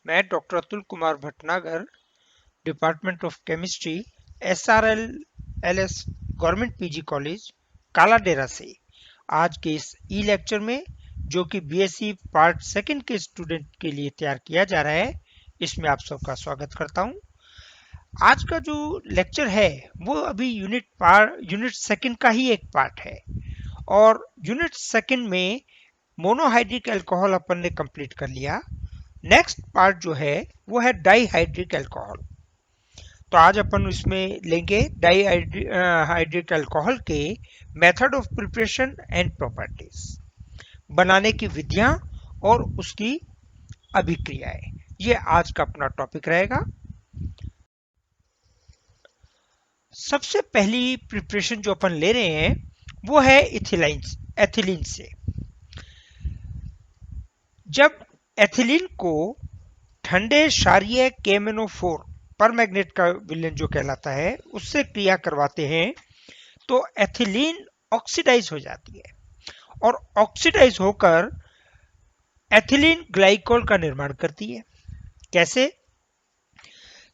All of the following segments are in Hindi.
मैं doctor Atul Kumar Bhatnagar, department of chemistry, SRLLS government PG college, Kaladera से आज के इस ई लेक्चर में, जो कि बीएससी पार्ट सेकंड के स्टूडेंट के लिए तैयार किया जा रहा है, इसमें आप सबका स्वागत करता हूं। आज का जो लेक्चर है वो अभी यूनिट सेकंड का ही एक पार्ट है और यूनिट सेकंड में मोनोहाइड्रिक अल्कोहल अपन ने कंप्लीट कर लिया। नेक्स्ट पार्ट जो है वो है डाईहाइड्रिक अल्कोहल। तो आज अपन इसमें लेंगे डाईहाइड्रिक अल्कोहल के method of preparation and properties, बनाने की विधियां और उसकी अभिक्रियाएं। ये आज का अपना टॉपिक रहेगा। सबसे पहली प्रिपरेशन जो अपन ले रहे हैं वो है एथिलीन से। जब एथिलीन को ठंडे क्षारीय KMnO4 परमैंगनेट का विलयन जो कहलाता है उससे क्रिया करवाते हैं तो एथिलीन ऑक्सीडाइज हो जाती है और ऑक्सीडाइज होकर एथिलीन ग्लाइकोल का निर्माण करती है। कैसे?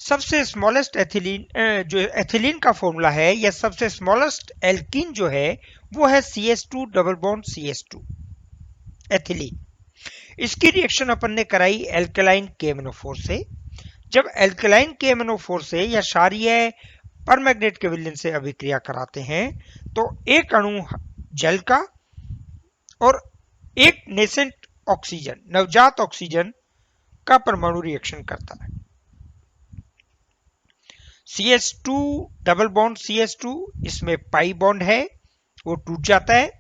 सबसे स्मॉलेस्ट एथिलीन जो एथिलीन का फॉर्मूला है या सबसे स्मॉलेस्ट एल्कीन जो है वो है CH2 double bond CH2 ethylene. इसकी रिएक्शन अपन ने कराई एल्कलाइन KMnO4 से। जब एल्कलाइन KMnO4 से या क्षारीय परमैंगनेट के विलयन से अभिक्रिया कराते हैं तो एक अणु जल का और एक नेसेंट ऑक्सीजन, नवजात ऑक्सीजन का परमाणु रिएक्शन करता है। CH2 डबल बॉन्ड CH2, इसमें पाई बॉन्ड है वो टूट जाता है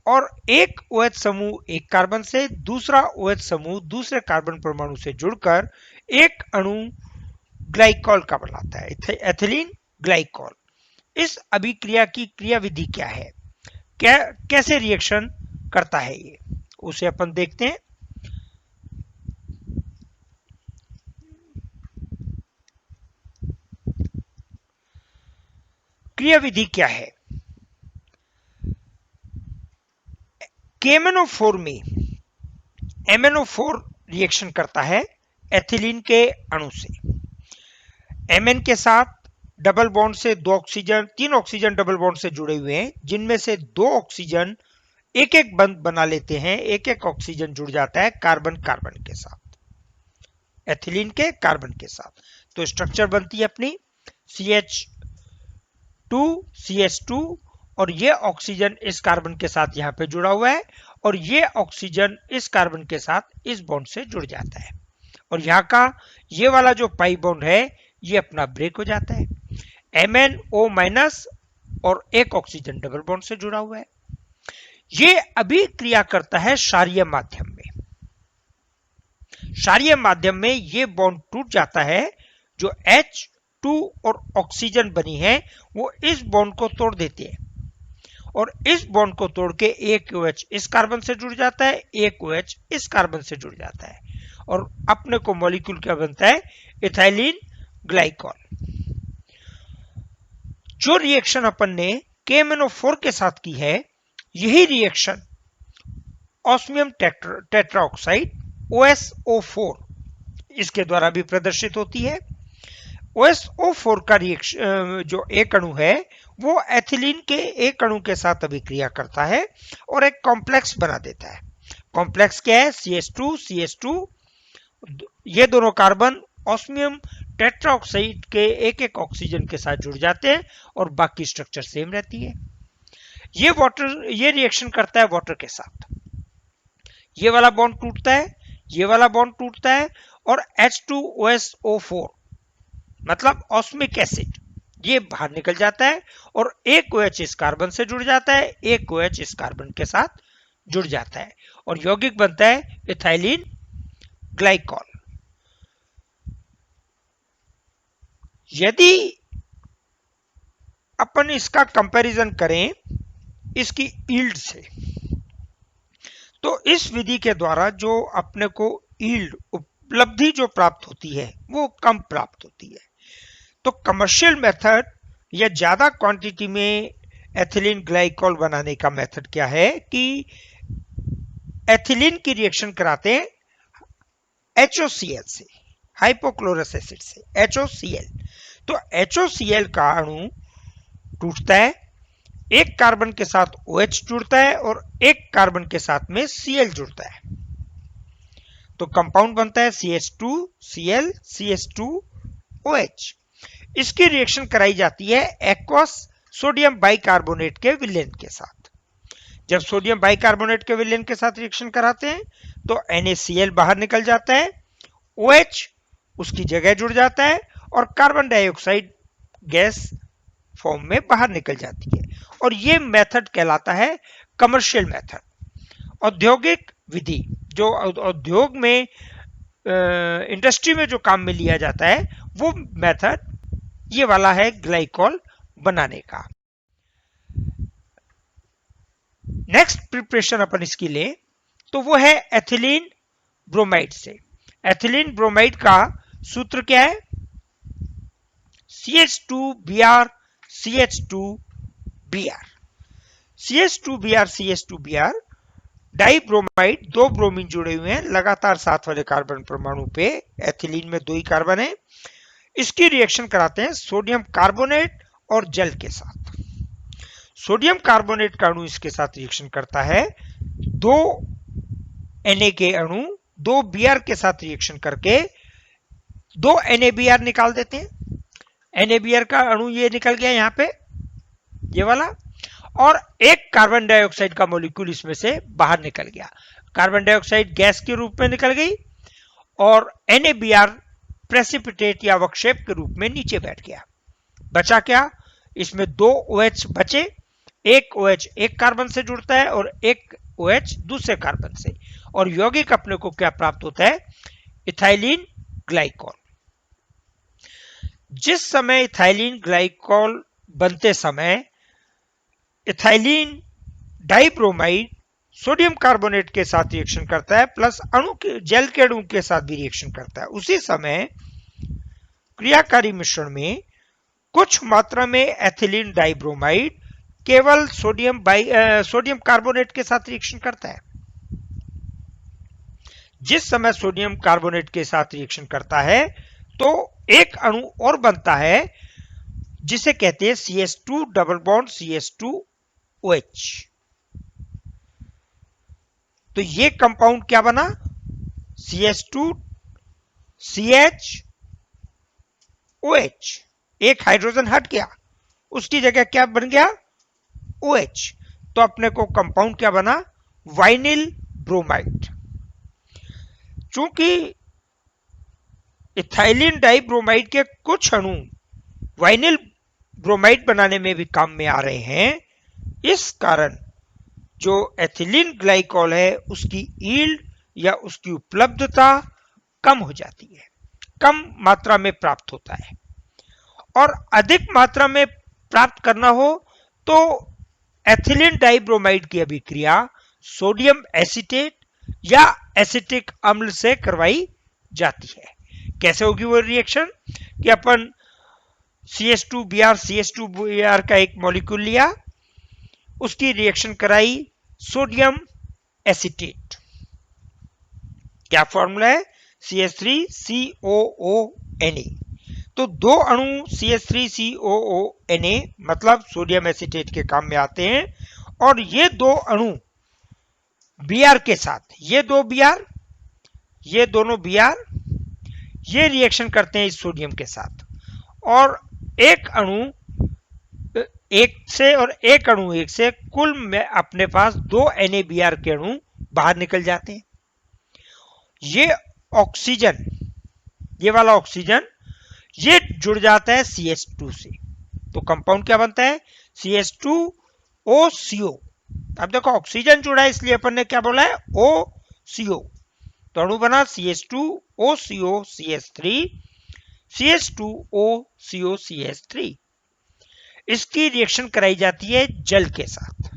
और एक OH समूह एक कार्बन से दूसरा OH समूह दूसरे कार्बन परमाणु से जुड़कर एक अणु ग्लाइकोल का बनाता है, एथिलीन ग्लाइकोल। इस अभिक्रिया की क्रियाविधि क्या है, कैसे रिएक्शन करता है ये, उसे अपन देखते हैं। क्रियाविधि क्या है? KMnO4 में MnO4 रिएक्शन करता है एथिलीन के अणु से। Mn के साथ डबल बॉन्ड से तीन ऑक्सीजन डबल बॉन्ड से जुड़े हुए हैं, जिनमें से दो ऑक्सीजन एक एक बंध बना लेते हैं, एक एक ऑक्सीजन जुड़ जाता है कार्बन कार्बन के साथ, एथिलीन के कार्बन के साथ। तो स्ट्रक्चर बनती है अपनी CH2 CH2 और ये ऑक्सीजन इस कार्बन के साथ यहाँ पे जुड़ा हुआ है और ये ऑक्सीजन इस कार्बन के साथ इस बॉन्ड से जुड़ जाता है और यहाँ का ये वाला जो पाई बॉन्ड है ये अपना ब्रेक हो जाता है। MnO- और एक ऑक्सीजन डबल बॉन्ड से जुड़ा हुआ है। ये अभिक्रिया करता है क्षारीय माध्यम में। क्षारीय माध्यम में ये बॉन्ड टूट जाता है, जो H2 और ऑक्सीजन बनी है वो इस बॉन्ड को तोड़ देती है और इस बॉन्ड को तोड़ के एक OH इस कार्बन से जुड़ जाता है, एक OH इस कार्बन से जुड़ जाता है और अपने को मॉलिक्यूल क्या बनता है, इथाइलिन ग्लाइकोल। जो रिएक्शन अपन ने KMnO4 के साथ की है यही रिएक्शन ऑस्मियम टेट्राऑक्साइड OSO4 इसके द्वारा भी प्रदर्शित होती है। OSO4 का रिएक्शन जो एक अणु है वो एथिलीन के एक अणु के साथ अभिक्रिया करता है और एक कॉम्प्लेक्स बना देता है। कॉम्प्लेक्स क्या है? CH2 CH2। ये दोनों कार्बन ऑस्मियम टेट्राऑक्साइड के एक एक ऑक्सीजन के साथ जुड़ जाते हैं और बाकी स्ट्रक्चर सेम रहती है। ये रिएक्शन करता है वाटर के साथ। ये वाला बॉन्ड टूटता है, ये वाला बॉन्ड टूटता है और H2OSO4 मतलब ऑस्मिक एसिड ये बाहर निकल जाता है और एक OH इस कार्बन से जुड़ जाता है, एक OH इस कार्बन के साथ जुड़ जाता है और यौगिक बनता है इथाइलिन ग्लाइकोल। यदि अपन इसका कंपैरिजन करें इसकी यील्ड से, तो इस विधि के द्वारा जो अपने को यील्ड उपलब्धि जो प्राप्त होती है वो कम प्राप्त होती है। तो कमर्शियल मेथड या ज्यादा क्वांटिटी में एथिलीन ग्लाइकोल बनाने का मेथड क्या है कि एथिलीन की रिएक्शन कराते हैं HOCl से, हाइपोक्लोरस एसिड से, HOCl। तो HOCl का अणु टूटता है, एक कार्बन के साथ OH जुड़ता है और एक कार्बन के साथ में Cl जुड़ता है, तो कंपाउंड बनता है CH2Cl CH2OH। इसकी रिएक्शन कराई जाती है एक्वस सोडियम बाइकार्बोनेट के विलेन के साथ। जब सोडियम बाइकार्बोनेट के विलेन के साथ रिएक्शन कराते हैं तो NaCl बाहर निकल जाता है, OH उसकी जगह जुड़ जाता है और कार्बन डाइऑक्साइड गैस फॉर्म में बाहर निकल जाती है। और यह मेथड कहलाता है कमर्शियल मेथड, औद्योगिक विधि, जो उद्योग में इंडस्ट्री में जो काम में लिया जाता है वो मेथड ये वाला है ग्लाइकॉल बनाने का। नेक्स्ट प्रिपरेशन अपन इसकी ले तो वो है एथिलीन ब्रोमाइड से। एथिलीन ब्रोमाइड का सूत्र क्या है? CH2Br CH2Br। CH2Br CH2Br die bromide, दो ब्रोमीन जुड़े हुए हैं लगातार साथ वाले कार्बन परमाणु पे। एथिलीन में दो ही कार्बन है। इसकी रिएक्शन कराते हैं सोडियम कार्बोनेट और जल के साथ। सोडियम कार्बोनेट का अणु इसके साथ रिएक्शन करता है, दो Na के अणु दो Br के साथ रिएक्शन करके दो NaBr निकाल देते हैं। NaBr का अणु ये निकल गया यहां पे, ये वाला, और एक कार्बन डाइऑक्साइड का मॉलिक्यूल इसमें से बाहर निकल गया। कार्बन डाइऑक्साइड गैस के रूप में निकल गई और NaBr प्रेसिपिटेट या अवक्षेप के रूप में नीचे बैठ गया। बचा क्या? इसमें दो OH बचे, एक OH एक कार्बन से जुड़ता है और एक OH दूसरे कार्बन से, और यौगिक अपने को क्या प्राप्त होता है? Ethylene glycol. जिस समय इथाइलिन ग्लाइकॉल बनते समय इथाइलिन डाइब्रोमाइड सोडियम कार्बोनेट के साथ रिएक्शन करता है, प्लस अणु के जेल के अणु के साथ भी रिएक्शन करता है। उसी समय क्रियाकारी मिश्रण में कुछ मात्रा में एथिलीन डाइब्रोमाइड केवल सोडियम कार्बोनेट के साथ रिएक्शन करता है। जिस समय सोडियम कार्बोनेट के साथ रिएक्शन करता है तो एक अणु और बनता है जिसे कहते हैं CH2 डबल बॉन्ड CH2OH। तो ये कंपाउंड क्या बना? CH2 CH एक हाइड्रोजन हट गया, उसकी जगह क्या बन गया? OH। तो अपने को कंपाउंड क्या बना? Vinyl bromide. चूंकि इथाइलिन डाइब्रोमाइड के कुछ अणु वाइनिल ब्रोमाइड बनाने में भी काम में आ रहे हैं, इस कारण जो एथिलीन ग्लाइकॉल है उसकी यील्ड या उसकी उपलब्धता कम हो जाती है, कम मात्रा में प्राप्त होता है। और अधिक मात्रा में प्राप्त करना हो तो एथिलीन डाइब्रोमाइड की अभिक्रिया सोडियम एसीटेट या एसिटिक अम्ल से करवाई जाती है। कैसे होगी वो रिएक्शन? कि अपन CH2Br CH2Br का एक मॉलिक्यूल लिया, उसकी रिएक्शन कराई सोडियम एसीटेट। क्या फॉर्मूला है? CH3COONA। तो दो अणु CH3COONA मतलब सोडियम एसीटेट के काम में आते हैं, और ये दो अणु Br के साथ, ये दो Br, ये दोनों Br, ये रिएक्शन करते हैं इस सोडियम के साथ, और एक अणु एक से और एक अणु एक से कुल में अपने पास दो NaBr के अणु बाहर निकल जाते हैं। ये ऑक्सीजन, ये वाला ऑक्सीजन, ये जुड़ जाता है CH2 से। तो कंपाउंड क्या बनता है? CH2OCO। अब देखो ऑक्सीजन जुड़ा है इसलिए अपन ने क्या बोला है? OCO। तो अणु बना CH2OCO CH3 CH2OCO CH3। इसकी रिएक्शन कराई जाती है जल के साथ,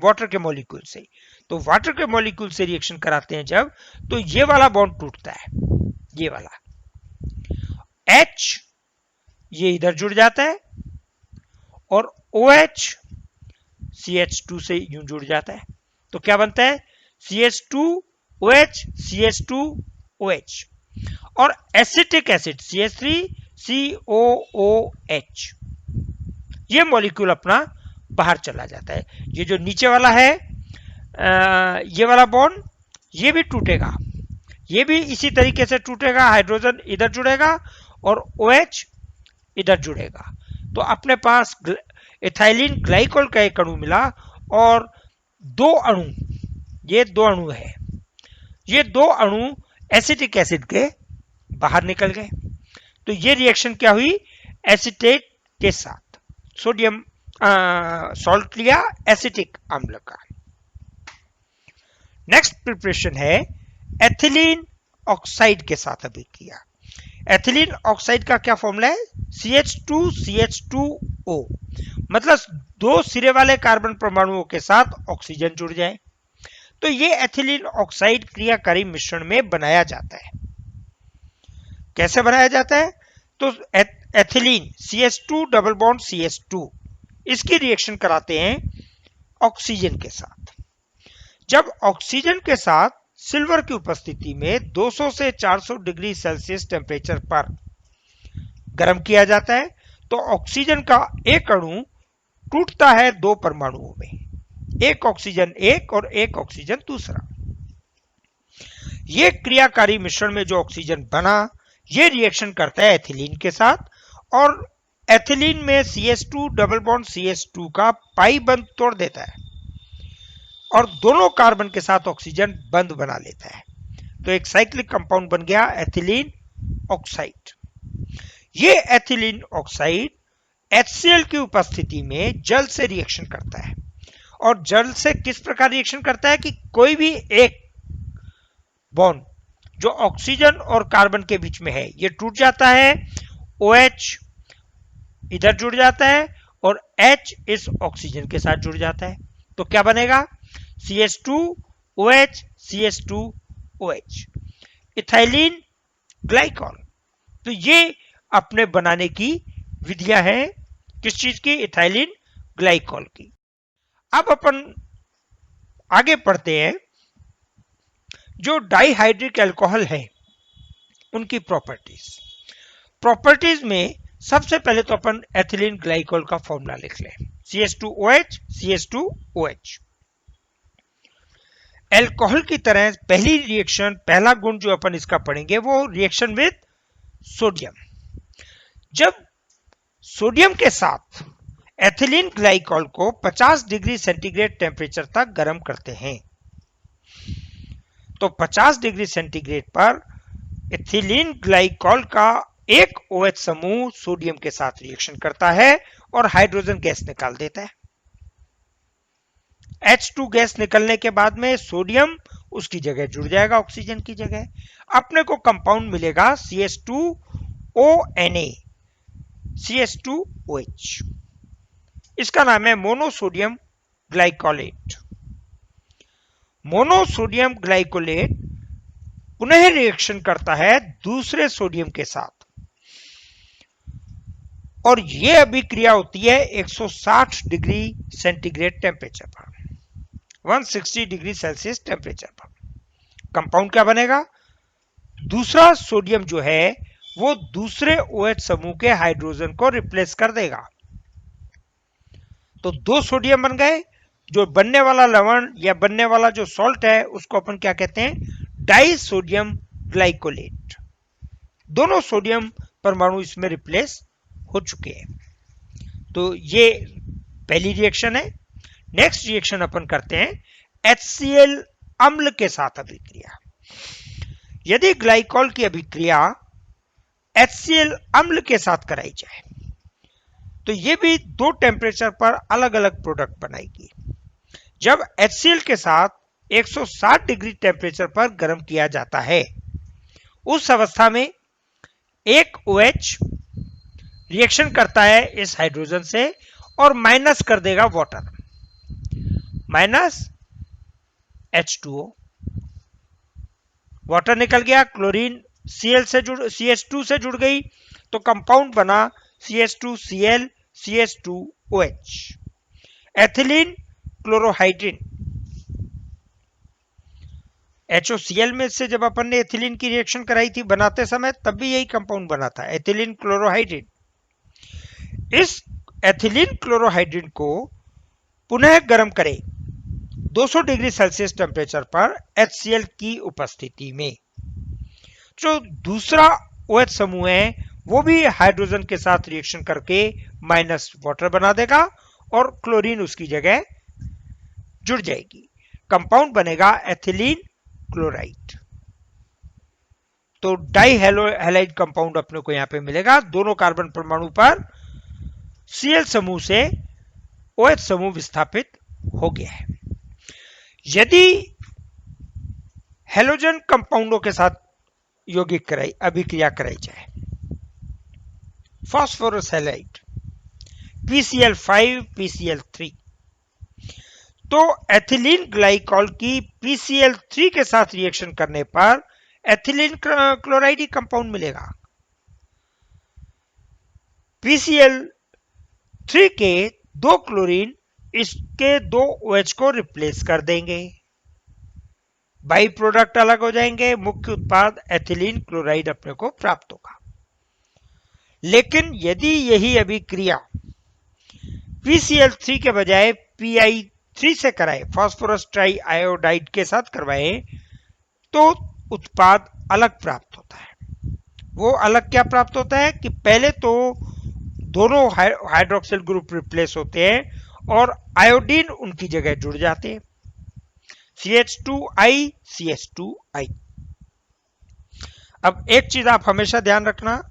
वाटर के मॉलिक्यूल से। तो वाटर के मॉलिक्यूल से रिएक्शन कराते हैं जब, तो ये वाला बॉन्ड टूटता है, ये वाला H ये इधर जुड़ जाता है और OH CH2 से यूं जुड़ जाता है। तो क्या बनता है? CH2OH CH2OH। और एसिटिक एसिड CH3COOH, ये मॉलिक्यूल अपना बाहर चला जाता है। ये जो नीचे वाला है ये वाला बॉन्ड ये भी टूटेगा, ये भी इसी तरीके से टूटेगा, हाइड्रोजन इधर जुड़ेगा और OH इधर जुड़ेगा। तो अपने पास इथाइलिन ग्लाइकोल का एक अणु मिला और दो अणु, ये दो अणु है, ये दो अणु एसिटिक एसिड के बाहर निकल गए। तो ये रिएक्शन क्या हुई, एसीटेट के साथ सोडियम सॉल्ट लिया एसिटिक अम्ल का। नेक्स्ट प्रिपरेशन है एथिलीन ऑक्साइड के साथ अभिक्रिया। एथिलीन ऑक्साइड का क्या फॉर्मूला है, CH2CH2O, मतलब दो सिरे वाले कार्बन परमाणुओं के साथ ऑक्सीजन जुड़ जाए तो ये एथिलीन ऑक्साइड क्रियाकारी मिश्रण में बनाया जाता है। कैसे बनाया जाता है, तो ethylene CH2 double bond CH2 इसकी रिएक्शन कराते हैं ऑक्सीजन के साथ। जब ऑक्सीजन के साथ सिल्वर की उपस्थिति में 200 से 400 डिग्री सेल्सियस टेम्परेचर पर गर्म किया जाता है तो ऑक्सीजन का एक अणु टूटता है दो परमाणुओं में, एक ऑक्सीजन एक और एक ऑक्सीजन दूसरा। ये क्रियाकारी मिश्रण में जो ऑक्सीजन बना ये रिएक्शन करता है एथिलीन के साथ और एथिलीन में CH2 डबल बॉन्ड CH2 का पाई बंध तोड़ देता है और दोनों कार्बन के साथ ऑक्सीजन बंध बना लेता है। तो एक साइक्लिक कंपाउंड बन गया एथिलीन ऑक्साइड। ये एथिलीन ऑक्साइड HCl की उपस्थिति में जल से रिएक्शन करता है और जल से किस प्रकार रिएक्शन करता है कि कोई भी एक बॉन्ड जो ऑक्सीजन और कार्बन के बीच में है ये टूट जाता है, OH इधर जुड़ जाता है और H इस ऑक्सीजन के साथ जुड़ जाता है तो क्या बनेगा, CH2OH CH2OH, इथाइलिन ग्लाइकॉल। तो ये अपने बनाने की विधियां हैं किस चीज की, इथाइलिन ग्लाइकॉल की। अब अपन आगे पढ़ते हैं जो डाइहाइड्रिक अल्कोहल है उनकी प्रॉपर्टीज में सबसे पहले तो अपन एथिलीन ग्लाइकोल का फॉर्मूला लिख लें, CH2OH CH2OH। अल्कोहल की तरह पहली रिएक्शन, पहला गुण जो अपन इसका पढ़ेंगे वो रिएक्शन विद सोडियम। जब सोडियम के साथ एथिलीन ग्लाइकोल को 50 डिग्री सेंटीग्रेड टेम्परेचर तक गर्म करते हैं तो 50 डिग्री सेंटीग्रेड पर एथिलीन ग्लाइकोल का एक OH समूह सोडियम के साथ रिएक्शन करता है और हाइड्रोजन गैस निकाल देता है। H2 गैस निकलने के बाद में सोडियम उसकी जगह जुड़ जाएगा ऑक्सीजन की जगह, अपने को कंपाउंड मिलेगा CH2ONA CH2OH। इसका नाम है मोनोसोडियम ग्लाइकोलेट। मोनोसोडियम ग्लाइकोलेट पुनः रिएक्शन करता है दूसरे सोडियम के साथ और यह अभिक्रिया होती है 160 डिग्री सेंटीग्रेड टेम्परेचर पर, 160 डिग्री सेल्सियस टेम्परेचर पर। कंपाउंड क्या बनेगा, दूसरा सोडियम जो है वो दूसरे OH समूह के हाइड्रोजन को रिप्लेस कर देगा। तो दो सोडियम बन गए, जो बनने वाला लवण या बनने वाला जो सॉल्ट है उसको अपन क्या कहते हैं, डाई सोडियम ग्लाइकोलेट। दोनों सोडियम परमाणु इसमें रिप्लेस हो चुके हैं। तो ये पहली रिएक्शन है। नेक्स्ट रिएक्शन अपन करते हैं HCl अम्ल के साथ अभिक्रिया। यदि ग्लाइकोल की अभिक्रिया HCl अम्ल के साथ कराई जाए तो ये भी दो टेम्परेचर पर अलग अलग प्रोडक्ट बनाएगी। जब HCl के साथ 160 डिग्री टेम्परेचर पर गर्म किया जाता है उस अवस्था में एक OH रिएक्शन करता है इस हाइड्रोजन से और माइनस कर देगा वाटर, माइनस H2O, वाटर निकल गया, क्लोरीन CH2 से जुड़ गई तो कंपाउंड बना CH2Cl CH2OH, एथिलीन क्लोरोहाइड्रिन। HOCl में से जब अपन ने एथिलीन की रिएक्शन कराई थी बनाते समय, तब भी यही कंपाउंड बना था, एथिलीन क्लोरोहाइड्रिन। इस एथिलीन क्लोरोहाइड्रिन को पुनः गर्म करें 200 डिग्री सेल्सियस टेम्परेचर पर HCl की उपस्थिति में। जो दूसरा OH समूह है वो भी हाइड्रोजन के साथ रिएक्शन करके माइनस वाटर बना देगा और क्लोरीन उसकी जगह जुड़ जाएगी। कंपाउंड बनेगा एथिलीन क्लोराइड। तो डाई हैलाइड कंपाउंड अपने को यहां पे मिलेगा। दोनों कार्बन परमाणु पर Cl समूह से OH समूह विस्थापित हो गया है। यदि हेलोजन कंपाउंडों के साथ यौगिक अभिक्रिया कराई जाए, फास्फोरस हैलाइड PCl5 PCl3, तो एथिलीन ग्लाइकॉल की PCl3 के साथ रिएक्शन करने पर एथिलीन क्लोराइड कंपाउंड मिलेगा। PCl3 के 2 क्लोरीन इसके 2 OH को रिप्लेस कर देंगे, बाई प्रोडक्ट अलग हो जाएंगे, मुख्य उत्पाद एथिलीन क्लोराइड अपने को प्राप्त होगा। लेकिन यदि यही अभिक्रिया PCl3 के बजाय Pi3 से कराए, फास्फोरस ट्राई आयोडाइड के साथ करवाए, तो उत्पाद अलग प्राप्त होता है। वो अलग क्या प्राप्त होता है कि पहले तो दोनों हाइड्रोक्सिल ग्रुप रिप्लेस होते हैं और आयोडीन उनकी जगह जुड़ जाते हैं, CH2I CH2I। अब एक चीज आप हमेशा ध्यान रखना,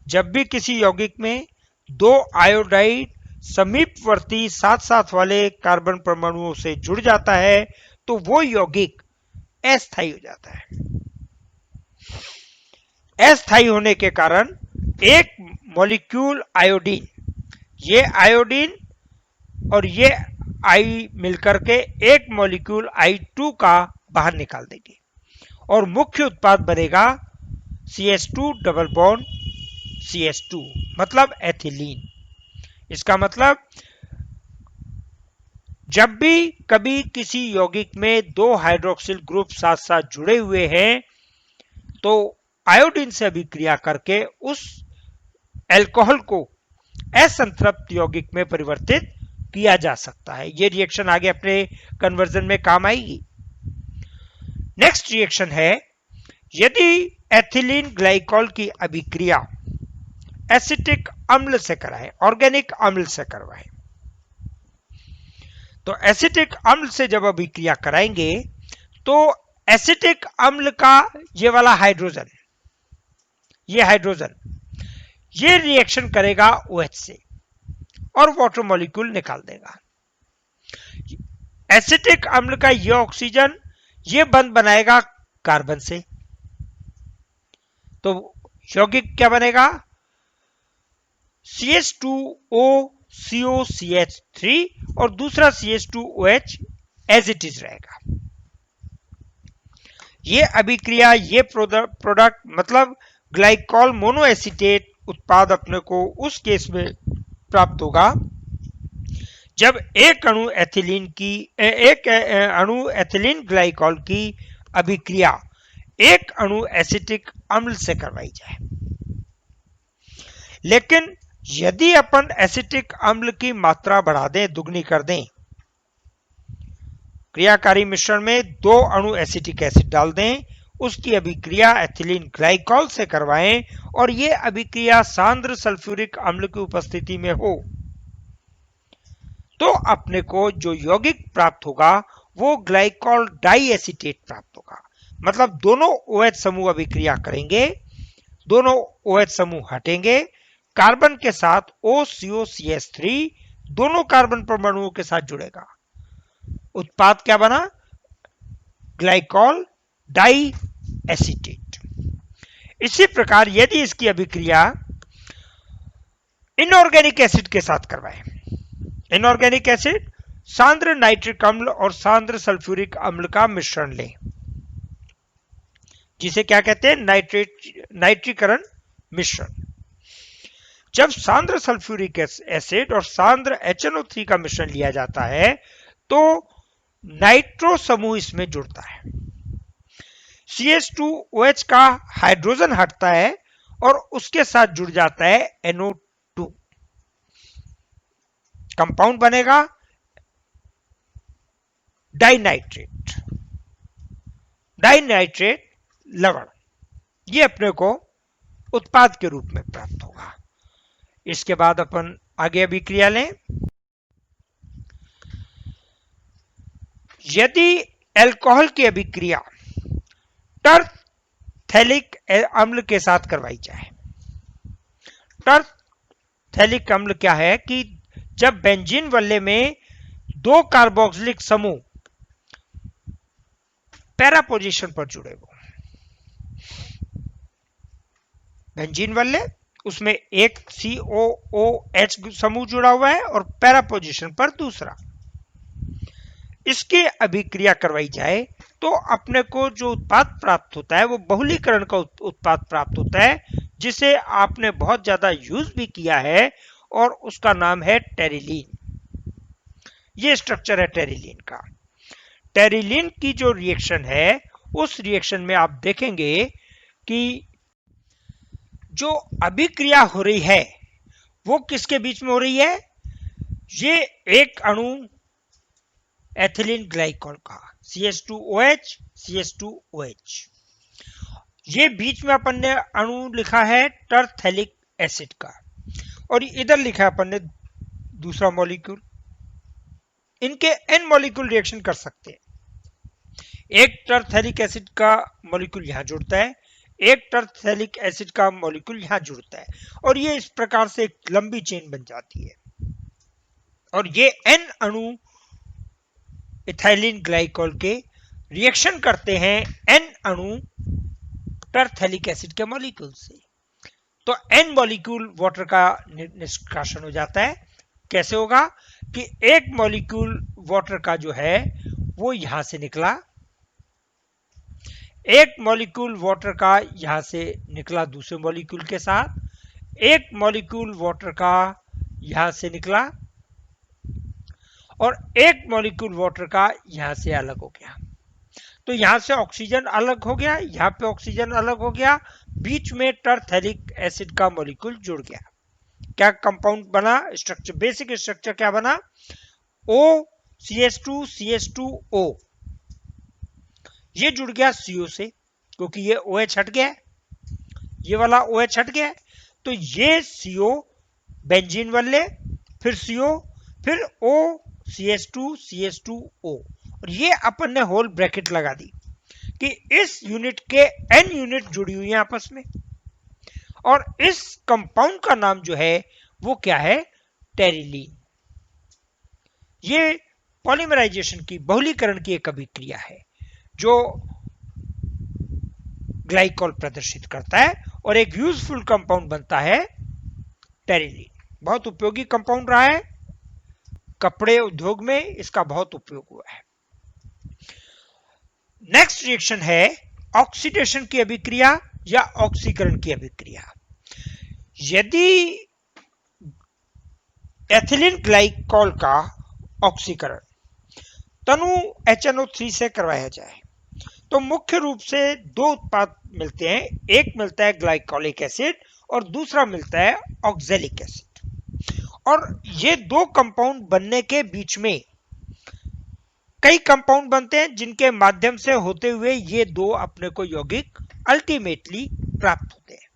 जब भी किसी यौगिक में 2 आयोडाइड समीपवर्ती साथ साथ वाले कार्बन परमाणुओं से जुड़ जाता है तो वो यौगिक अस्थायी हो जाता है। अस्थायी होने के कारण एक मॉलिक्यूल आयोडीन, ये आयोडीन और ये I मिलकर के एक मॉलिक्यूल I2 का बाहर निकाल देंगे और मुख्य उत्पाद बनेगा CH2 डबल बॉन्ड CH2, मतलब एथिलीन। इसका मतलब जब भी कभी किसी यौगिक में 2 हाइड्रोक्सिल ग्रुप साथ साथ जुड़े हुए हैं तो आयोडीन से अभिक्रिया करके उस अल्कोहल को असंतृप्त यौगिक में परिवर्तित किया जा सकता है। यह रिएक्शन आगे अपने कन्वर्जन में काम आएगी। नेक्स्ट रिएक्शन है, यदि एथिलीन ग्लाइकॉल की अभिक्रिया एसिटिक अम्ल से कराए, ऑर्गेनिक अम्ल से करवाए, तो एसिटिक अम्ल से जब अभिक्रिया कराएंगे तो एसिटिक अम्ल का ये वाला हाइड्रोजन, ये रिएक्शन करेगा OH से और वाटर मॉलिक्यूल निकाल देगा। एसिटिक अम्ल का ये ऑक्सीजन ये बंध बनाएगा कार्बन से, तो यौगिक क्या बनेगा, CH2O COCH3 और दूसरा CH2OH एज इट इज रहेगा। ये अभिक्रिया, ये प्रोडक्ट मतलब ग्लाइकॉल मोनोएसिटेट उत्पाद अपने को उस केस में प्राप्त होगा जब एक अणु एथिलीन ग्लाइकॉल की अभिक्रिया एक अणु एसिटिक अम्ल से करवाई जाए। लेकिन यदि अपन एसिटिक अम्ल की मात्रा बढ़ा दें, दुगनी कर दें, क्रियाकारी मिश्रण में 2 अणु एसिटिक एसिड डाल दें, उसकी अभिक्रिया एथिलीन ग्लाइकॉल से करवाएं और यह अभिक्रिया सांद्र सल्फ्यूरिक अम्ल की उपस्थिति में हो, तो अपने को जो यौगिक प्राप्त होगा वो ग्लाइकॉल डाई एसीटेट प्राप्त होगा। मतलब दोनों OH समूह अभिक्रिया करेंगे, दोनों OH समूह हटेंगे, कार्बन के साथ OCOCH3 दोनों कार्बन परमाणुओं के साथ जुड़ेगा, उत्पाद क्या बना, ग्लाइकॉल डाई एसीटेट। इसी प्रकार यदि इसकी अभिक्रिया इनऑर्गेनिक एसिड के साथ करवाए, इनऑर्गेनिक एसिड सांद्र नाइट्रिक अम्ल और सांद्र सल्फ्यूरिक अम्ल का मिश्रण लें, जिसे क्या कहते हैं, नाइट्रीकरण मिश्रण। जब सांद्र सल्फ्यूरिक एसिड और सांद्र HNO3 का मिश्रण लिया जाता है तो नाइट्रो समूह इसमें जुड़ता है। CH2OH का हाइड्रोजन हटता है और उसके साथ जुड़ जाता है NO2, कंपाउंड बनेगा डाइनाइट्रेट, डाइनाइट्रेट लवण। ये अपने को उत्पाद के रूप में प्राप्त होगा। इसके बाद अपन आगे अभिक्रिया लें। यदि अल्कोहल की अभिक्रिया टरथैलिक अम्ल के साथ करवाई जाए, टरथैलिक अम्ल क्या है कि जब बेंजीन वल्ले में दो कार्बोक्सिलिक समूह पैरा पोजीशन पर जुड़े हो, बेंजीन वल्ले उसमें एक COOH समूह जुड़ा हुआ है और पैरा पोजीशन पर दूसरा, इसकी अभिक्रिया करवाई जाए तो अपने को जो उत्पाद प्राप्त होता है वो बहुलीकरण का उत्पाद प्राप्त होता है, जिसे आपने बहुत ज्यादा यूज भी किया है और उसका नाम है टेरिलीन। ये स्ट्रक्चर है टेरिलीन का। टेरिलीन की जो रिएक्शन है उस रिएक्शन में आप देखेंगे कि जो अभिक्रिया हो रही है वो किसके बीच में हो रही है? ये एक अणु एथिलीन ग्लाइकोल का CH2OH CH2OH, ये बीच में अपन ने अणु लिखा है टरथैलिक एसिड का और इधर लिखा है अपन ने दूसरा मॉलिक्यूल। इनके n मॉलिक्यूल रिएक्शन कर सकते हैं। एक टरथैलिक एसिड का मॉलिक्यूल यहां जुड़ता है, एक टरथैलिक एसिड का मॉलिक्यूल यहां जुड़ता है और ये इस प्रकार से एक लंबी चेन बन जाती है और ये n अणु इथाइलिन ग्लाइकोल के रिएक्शन करते हैं n अणु टरथैलिक एसिड के मॉलिक्यूल से। तो n मॉलिक्यूल वाटर का निष्कासन हो जाता है। कैसे होगा कि एक मॉलिक्यूल वाटर का जो है वो यहां से निकला, एक मॉलिक्यूल वाटर का यहां से निकला दूसरे मॉलिक्यूल के साथ, एक मॉलिक्यूल वाटर का यहां से निकला और एक मॉलिक्यूल वाटर का यहां से अलग हो गया। तो यहां से ऑक्सीजन अलग हो गया, यहां पे ऑक्सीजन अलग हो गया, बीच में टरथैलिक एसिड का मॉलिक्यूल जुड़ गया। क्या कंपाउंड बना? स्ट्रक्चर, बेसिक स्ट्रक्चर क्या बना? OCH2 CH2O, ये जुड़ गया CO से क्योंकि ये OH हट गया, ये वाला OH हट गया, तो ये CO बेंजीन वाले, फिर CO, फिर O CH2 CH2O, और ये अपन ने होल ब्रैकेट लगा दी कि इस यूनिट के n यूनिट जुड़ी हुई है आपस में और इस कंपाउंड का नाम जो है वो क्या है? टेरिलीन। ये पॉलीमराइजेशन की, बहुलीकरण की एक अभिक्रिया है जो ग्लाइकोल प्रदर्शित करता है और एक यूजफुल कंपाउंड बनता है टेरिलीन। बहुत उपयोगी कंपाउंड रहा है, कपड़े उद्योग में इसका बहुत उपयोग हुआ है। नेक्स्ट रिएक्शन है ऑक्सीडेशन की अभिक्रिया या ऑक्सीकरण की अभिक्रिया। यदि एथिलीन ग्लाइकोल का ऑक्सीकरण तनु HNO3 से करवाया जाए तो मुख्य रूप से दो उत्पाद मिलते हैं, एक मिलता है ग्लाइकोलिक एसिड और दूसरा मिलता है ऑक्जेलिक एसिड। और ये दो कंपाउंड बनने के बीच में कई कंपाउंड बनते हैं जिनके माध्यम से होते हुए ये दो अपने को यौगिक अल्टीमेटली प्राप्त होते हैं।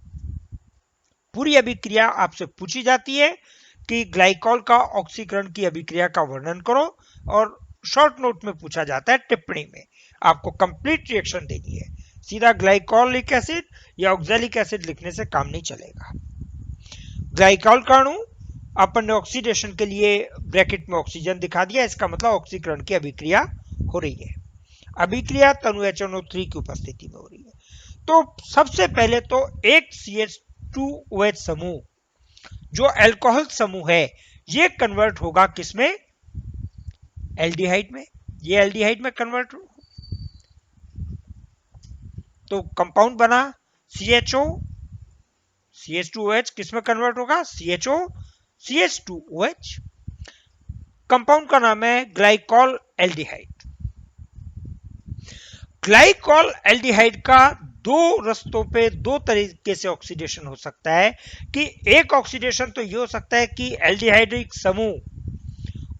पूरी अभिक्रिया आपसे पूछी जाती है कि ग्लाइकोल का ऑक्सीकरण की अभिक्रिया का वर्णन करो और शॉर्ट नोट में पूछा जाता है, टिप्पणी में आपको कंप्लीट रिएक्शन देनी है। सीधा ग्लाइकोलिक एसिड या ऑक्जेलिक एसिड लिखने से काम नहीं चलेगा। ग्लाइकोल का अणु अपन ने ऑक्सीडेशन के लिए ब्रैकेट में ऑक्सीजन दिखा दिया, इसका मतलब ऑक्सीकरण की अभिक्रिया हो रही है। अभिक्रिया तनु HNO3 की उपस्थिति में हो रही है। तो सबसे पहले तो एक CH2OH समूह जो अल्कोहल समूह है ये कन्वर्ट होगा किसमें? एल्डिहाइड में। ये एल्डिहाइड में कन्वर्ट हो, तो कंपाउंड बना CHO, CH2OH किसमें कन्वर्ट होगा? CHO CH2OH। कंपाउंड का नाम है ग्लाइकोल एल्डिहाइड। ग्लाइकॉल एल्डिहाइड का दो रस्तों पे दो तरीके से ऑक्सीडेशन हो सकता है कि एक ऑक्सीडेशन तो ये हो सकता है कि एल्डिहाइडिक समूह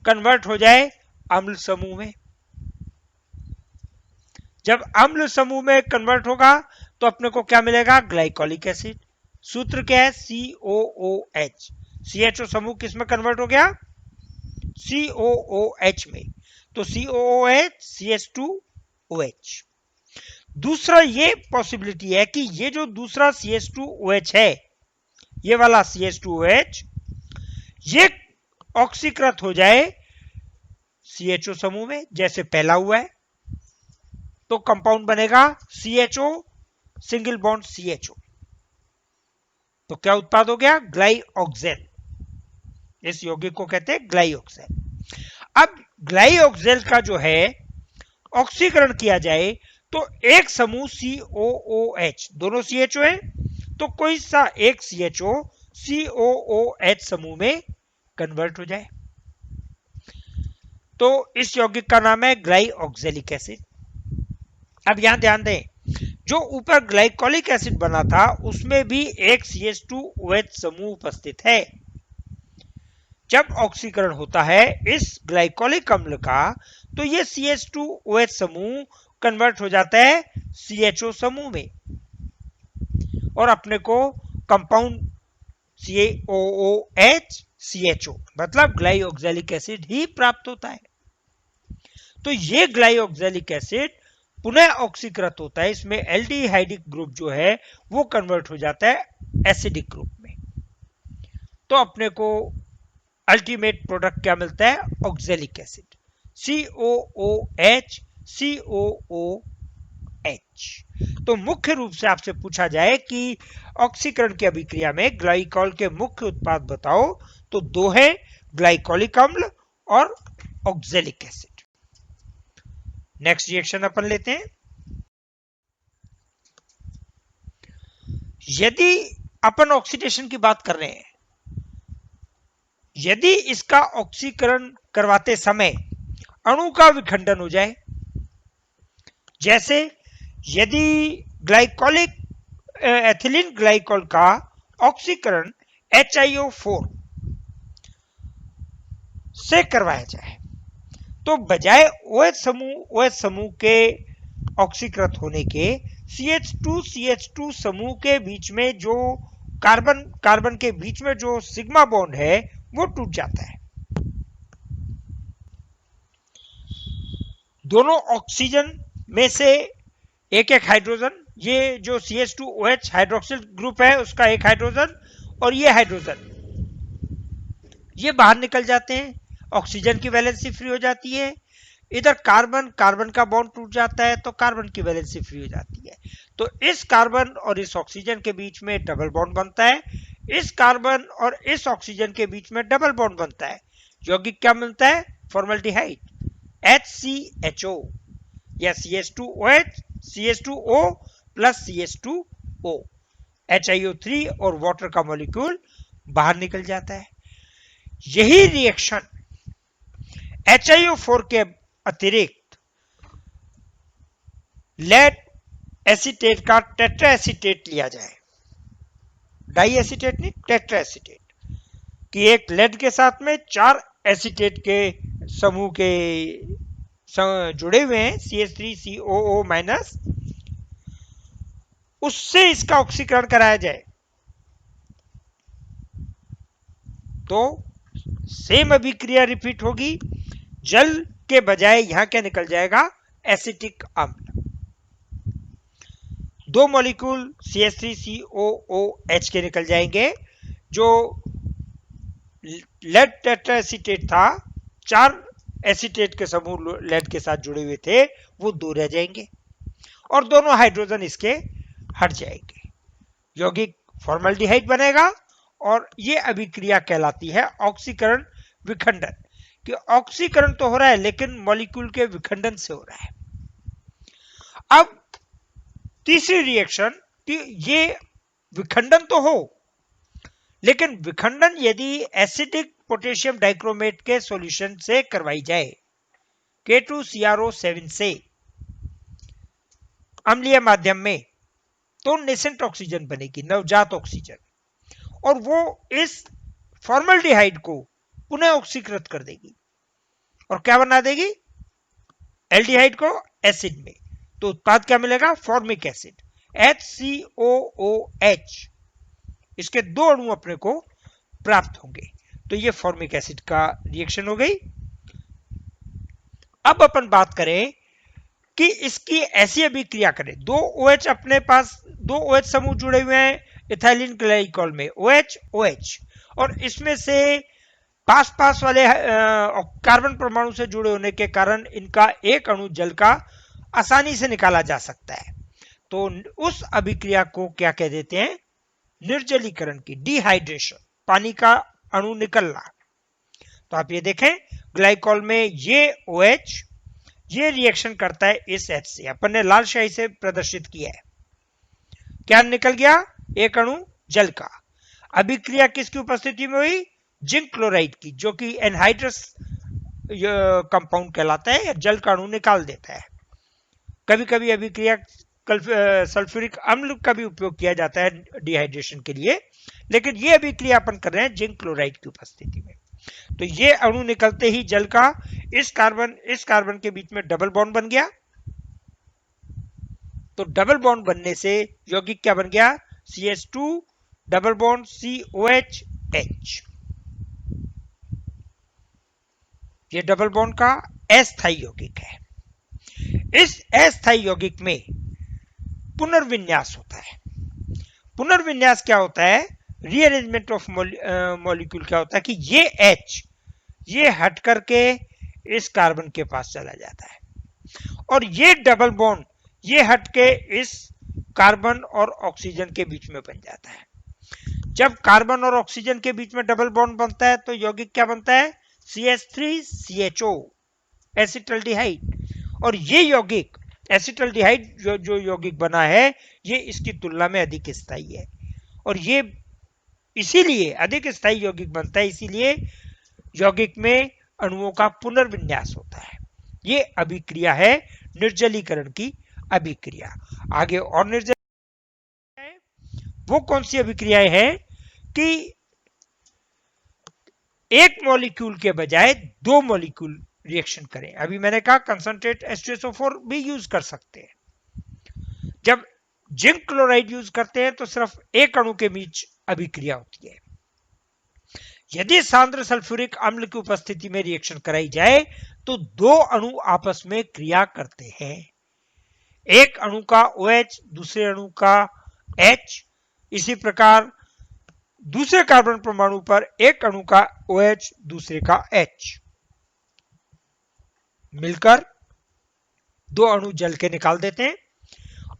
कन्वर्ट हो जाए अम्ल समूह में। जब अम्ल समूह में कन्वर्ट होगा तो अपने को क्या मिलेगा? Glycolic acid. सूत्र क्या है? COOH। CHO समूह किस में कन्वर्ट हो गया? COOH में। तो COOH CH2OH। दूसरा ये पॉसिबिलिटी है कि ये जो दूसरा CH2OH है, ये वाला CH2OH, ये ऑक्सीकृत हो जाए CHO समूह में जैसे पहला हुआ है, तो कंपाउंड बनेगा CHO सिंगल बॉन्ड CHO। तो क्या उत्पाद हो गया? ग्लाइऑक्सेल। इस यौगिक को कहते हैं ग्लाइऑक्सेल। अब ग्लाइऑक्सेल का जो है ऑक्सीकरण किया जाए तो एक समूह COOH, दोनों CHO है, तो कोई सा एक CHO COOH समूह में कन्वर्ट हो जाए तो इस यौगिक का नाम है ग्लाइऑक्सेलिक एसिड। अब यहां ध्यान दें, जो ऊपर ग्लाइकोलिक एसिड बना था उसमें भी एक CH2OH समूह उपस्थित है। जब ऑक्सीकरण होता है इस ग्लाइकोलिक अम्ल का तो ये CH2OH समूह कन्वर्ट हो जाता है CHO समूह में और अपने को कंपाउंड COOH CHO मतलब ग्लाइऑक्सेलिक एसिड ही प्राप्त होता है। तो ये ग्लाइऑक्सेलिक एसिड पुनः ऑक्सीकृत होता है, इसमें एल्डिहाइडिक ग्रुप जो है वो कन्वर्ट हो जाता है एसिडिक ग्रुप में। तो अपने को अल्टीमेट प्रोडक्ट क्या मिलता है? Oxalic acid COOH COOH। तो मुख्य रूप से आपसे पूछा जाए कि ऑक्सीकरण की अभिक्रिया में ग्लाइकॉल के मुख्य उत्पाद बताओ तो दो है, ग्लाइकोलिक अम्ल और ऑक्सेलिक एसिड। नेक्स्ट रिएक्शन अपन लेते हैं। यदि अपन ऑक्सीडेशन की बात कर रहे हैं, यदि इसका ऑक्सीकरण करवाते समय अणु का विखंडन हो जाए, जैसे यदि ग्लाइकोलिक एथिलीन ग्लाइकॉल का ऑक्सीकरण HiO4 से करवाया जाए तो बजाय OH समूह के ऑक्सीकृत होने के CH2 समूह के बीच में जो कार्बन के बीच में जो सिग्मा बॉन्ड है वो टूट जाता है। दोनों ऑक्सीजन में से एक एक हाइड्रोजन, ये जो CH2OH हाइड्रोक्सिल ग्रुप है उसका एक हाइड्रोजन और ये हाइड्रोजन, ये बाहर निकल जाते हैं, ऑक्सीजन की वैलेंसी फ्री हो जाती है। इधर कार्बन का बॉन्ड टूट जाता है तो कार्बन की वैलेंसी फ्री हो जाती है। तो इस कार्बन और इस ऑक्सीजन के बीच में डबल बॉन्ड बनता है, इस कार्बन और इस ऑक्सीजन के बीच में डबल बॉन्ड बनता है। यौगिक क्या मिलता है? फॉर्मल्डिहाइड HCHO या CH2OH CH2O plus CH2O, HiO3 और वाटर का मॉलिक्यूल बाहर निकल जाता है। यही रिएक्शन HiO4 के अतिरिक्त लेड एसीटेट का टेट्रा एसीटेट लिया जाए, डाई एसीटेट नहीं टेट्रा एसीटेट, कि एक लेड के साथ में 4 एसीटेट के समूह के जुड़े हुए हैं CH3COO माइनस, उससे इसका ऑक्सीकरण कराया जाए तो सेम अभिक्रिया रिपीट होगी। जल के बजाय यहां क्या निकल जाएगा? एसिटिक अम्ल। दो मॉलिक्यूल CH3COOH के निकल जाएंगे, जो लेड टेट्रा एसीटेट था, 4 एसीटेट के समूह लेड के साथ जुड़े हुए थे, वो 2 रह जाएंगे और दोनों हाइड्रोजन इसके हट जाएंगे। यौगिक फॉर्मल्डिहाइड बनेगा और ये अभिक्रिया कहलाती है ऑक्सीकरण विखंडन, कि ऑक्सीकरण तो हो रहा है लेकिन मॉलिक्यूल के विखंडन से हो रहा है। अब तीसरी रिएक्शन कि ये विखंडन तो हो, लेकिन विखंडन यदि एसिडिक पोटेशियम डाइक्रोमेट के सॉल्यूशन से करवाई जाए K2CrO7 से, अम्लीय माध्यम में तो नेसेंट ऑक्सीजन बनेगी, नवजात ऑक्सीजन, और वो इस फॉर्मल्डिहाइड को पुनः ऑक्सीकृत कर देगी और क्या बना देगी, एल्डिहाइड को एसिड में। तो उत्पाद क्या मिलेगा, फॉर्मिक एसिड, HCOOH। इसके दो अणु अपने को प्राप्त होंगे। तो ये फॉर्मिक एसिड का रिएक्शन हो गई। अब अपन बात करें कि इसकी ऐसी अभिक्रिया करें, दो OH अपने पास, दो OH समूह जुड़े हुए हैं इथाइलिन ग्लाइकॉल में, OH OH, और इसमें से पास पास वाले कार्बन परमाणु से जुड़े होने के कारण इनका एक अणु जल का आसानी से निकाला जा सकता है। तो उस अभिक्रिया को क्या कह देते हैं, निर्जलीकरण की, डिहाइड्रेशन, पानी का अणु निकलना। तो आप ये देखें ग्लाइकॉल में ये OH ये रिएक्शन करता है इस H से, अपन ने लाल स्याही से प्रदर्शित किया है। क्या निकल गया, एक अणु जल का। अभिक्रिया किसकी उपस्थिति में हुई, जिंक क्लोराइड की, जो कि एनहाइड्रस कंपाउंड कहलाता है, जल का अणु निकाल देता है। कभी कभी अभिक्रिया सल्फ्यूरिक अम्ल का भी उपयोग किया जाता है डिहाइड्रेशन के लिए, लेकिन ये अभिक्रिया अपन कर रहे हैं जिंक क्लोराइड की उपस्थिति में। तो ये अणु निकलते ही जल का इस कार्बन के बीच में डबल बॉन्ड बन गया। तो डबल बॉन्ड बनने से यौगिक क्या बन गया, CH2 double bond COH H। ये डबल बॉन्ड का अस्थायी यौगिक है। इस अस्थायी यौगिक में पुनर्विन्यास होता है। पुनर्विन्यास क्या होता है, रीअरेंजमेंट ऑफ मॉलिक्यूल क्या होता है कि ये H ये हट करके इस कार्बन के पास चला जाता है, और ये डबल बॉन्ड ये हट के इस कार्बन और ऑक्सीजन के बीच में बन जाता है। जब कार्बन और ऑक्सीजन के बीच में डबल बॉन्ड बनता है तो यौगिक क्या बनता है, CH3CHO, एसिटल्डिहाइड। और ये यौगिक एसिटल्डिहाइड जो यौगिक बना है ये इसकी तुलना में अधिक स्थायी है, और ये इसीलिए अधिक स्थायी यौगिक बनता है, इसीलिए यौगिक में अणुओं का पुनर्विन्यास होता है। ये अभिक्रिया है निर्जलीकरण की अभिक्रिया। आगे और निर्जल वो कौन सी अभिक्रियाएं हैं कि एक मॉलिक्यूल के बजाय दो मॉलिक्यूल रिएक्शन करें। अभी मैंने कहा कंसंट्रेट H2SO4 भी यूज कर सकते हैं। जब जिंक क्लोराइड यूज करते हैं तो सिर्फ एक अणु के बीच अभिक्रिया होती है। यदि सांद्र सल्फ्यूरिक अम्ल की उपस्थिति में रिएक्शन कराई जाए तो दो अणु आपस में क्रिया करते हैं। एक अणु का OH दूसरे अणु का H, इसी प्रकार दूसरे कार्बन परमाणु पर एक अणु का OH दूसरे का H, मिलकर दो अणु जल के निकाल देते हैं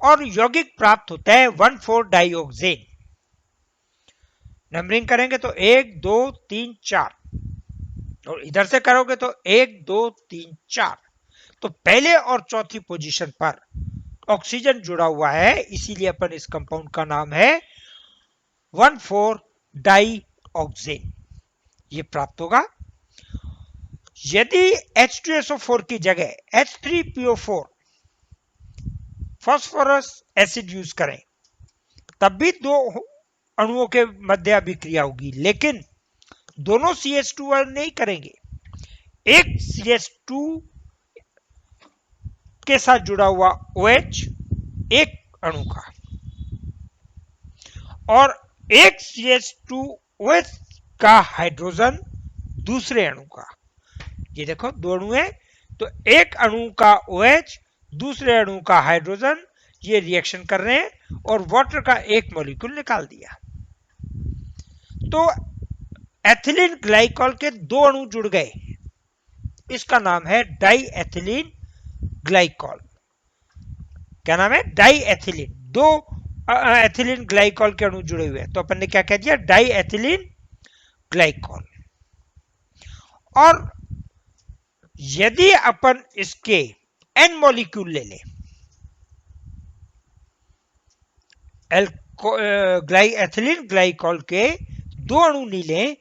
और यौगिक प्राप्त होता है 1,4-डाइऑक्सेन। नंबरिंग करेंगे तो 1 2 3 4, और इधर से करोगे तो 1 2 3 4। तो पहले और चौथी पोजीशन पर ऑक्सीजन जुड़ा हुआ है, इसीलिए अपन इस कंपाउंड का नाम है 1,4-डाइऑक्सेन। ये प्राप्त होगा। यदि H2SO4 की जगह H3PO4 फास्फोरस एसिड यूज करें तब भी दो अणुओं के मध्य अभिक्रिया होगी, लेकिन दोनों CH2 नहीं करेंगे। एक CH2 के साथ जुड़ा हुआ OH एक अणु का और एक CH2OH का हाइड्रोजन दूसरे अणु का। ये देखो दो अणु है तो एक अणु का OH दूसरे अणु का हाइड्रोजन, ये रिएक्शन कर रहे हैं और वाटर का एक मॉलिक्यूल निकाल दिया। तो एथिलीन ग्लाइकॉल के दो अणु जुड़ गए, इसका नाम है डाई एथिलीन ग्लाइकॉल। क्या नाम है, डाई एथिलीन। दो एथिलीन ग्लाइकॉल के अणु जुड़े हुए हैं तो अपन ने क्या कह दिया, डाई एथिलीन ग्लाइकॉल। और यदि अपन इसके N मॉलिक्यूल ले लें, एथिलीन ग्लाइकॉल के दो अणु नहीं लें,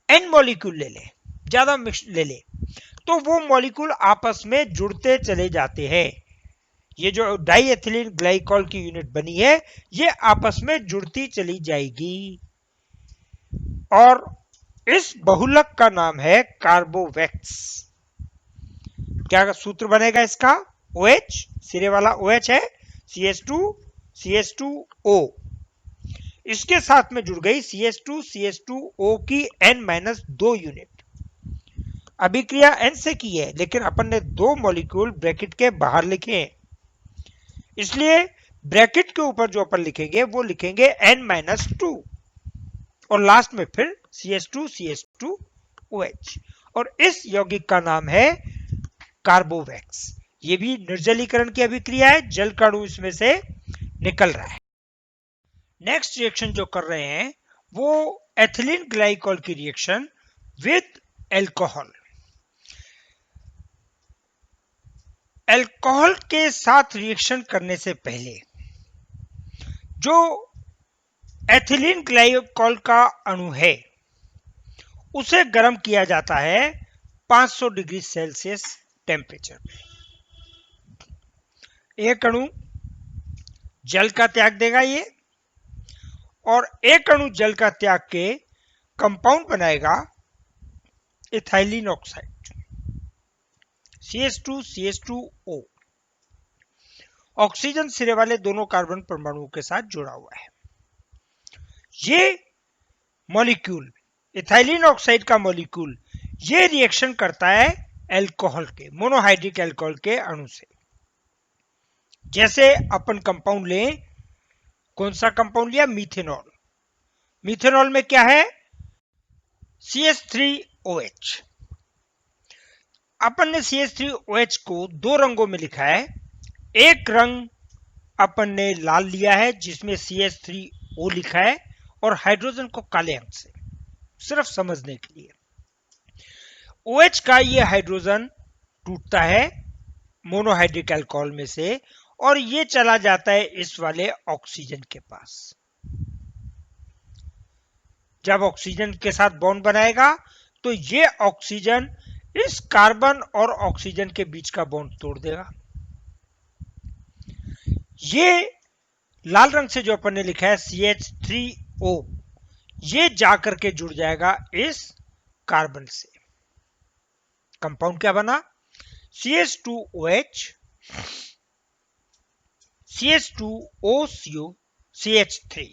N मॉलिक्यूल ले लें, ज्यादा मिक्स ले लें, तो वो मॉलिक्यूल आपस में जुड़ते चले जाते हैं। ये जो डाइएथिलीन ग्लाइकॉल की यूनिट बनी है ये आपस में जुड़ती चली जाएगी और इस बहुलक का नाम है कार्बोवैक्स। क्या सूत्र बनेगा इसका? OH, सिरे वाला OH है, CH2CH2O, इसके साथ में जुड़ गई CH2CH2O की N-2 यूनिट। अभिक्रिया N से की है लेकिन अपन ने दो मॉलिक्यूल ब्रैकेट के बाहर लिखे हैं, इसलिए ब्रैकेट के ऊपर जो अपन लिखेंगे वो लिखेंगे N-2 और लास्ट में फिर CH2CH2OH और इस यौगिक का नाम है कार्बोवैक्स। ये भी निर्जलीकरण की अभिक्रिया है, जल का अणु इसमें से निकल रहा है। नेक्स्ट रिएक्शन जो कर रहे हैं वो एथिलीन ग्लाइकॉल की रिएक्शन विद एल्कोहल। एल्कोहल के साथ रिएक्शन करने से पहले जो एथिलीन ग्लाइकॉल का अणु है उसे गर्म किया जाता है 500 डिग्री सेल्सियस टेम्परेचर पे। एक अणु जल का त्याग देगा ये और एक अणु जल का त्याग के कंपाउंड बनाएगा इथाइलिन ऑक्साइड CH2CH2O। ऑक्सीजन सिरे वाले दोनों कार्बन परमाणुओं के साथ जुड़ा हुआ है। ये मॉलिक्यूल इथाइलिन ऑक्साइड का मॉलिक्यूल ये रिएक्शन करता है एल्कोहल के, मोनोहाइड्रिक एल्कोहल के अणु से। जैसे अपन कंपाउंड लें, कौन सा कंपाउंड लिया? मीथेनॉल। मीथेनॉल में क्या है? CH3OH। अपन ने CH3OH को दो रंगों में लिखा है। एक रंग अपन ने लाल लिया है जिसमें CH3O लिखा है और हाइड्रोजन को काले अंक से, सिर्फ समझने के लिए। OH का ये हाइड्रोजन टूटता है मोनोहाइड्रिक अल्कोहल में से और ये चला जाता है इस वाले ऑक्सीजन के पास। जब ऑक्सीजन के साथ बॉन्ड बनाएगा तो ये ऑक्सीजन इस कार्बन और ऑक्सीजन के बीच का बॉन्ड तोड़ देगा। ये लाल रंग से जो अपन ने लिखा है CH3O, ये जाकर के जुड़ जाएगा इस कार्बन से। कंपाउंड क्या बना? CH2OH CH2OCO CH3,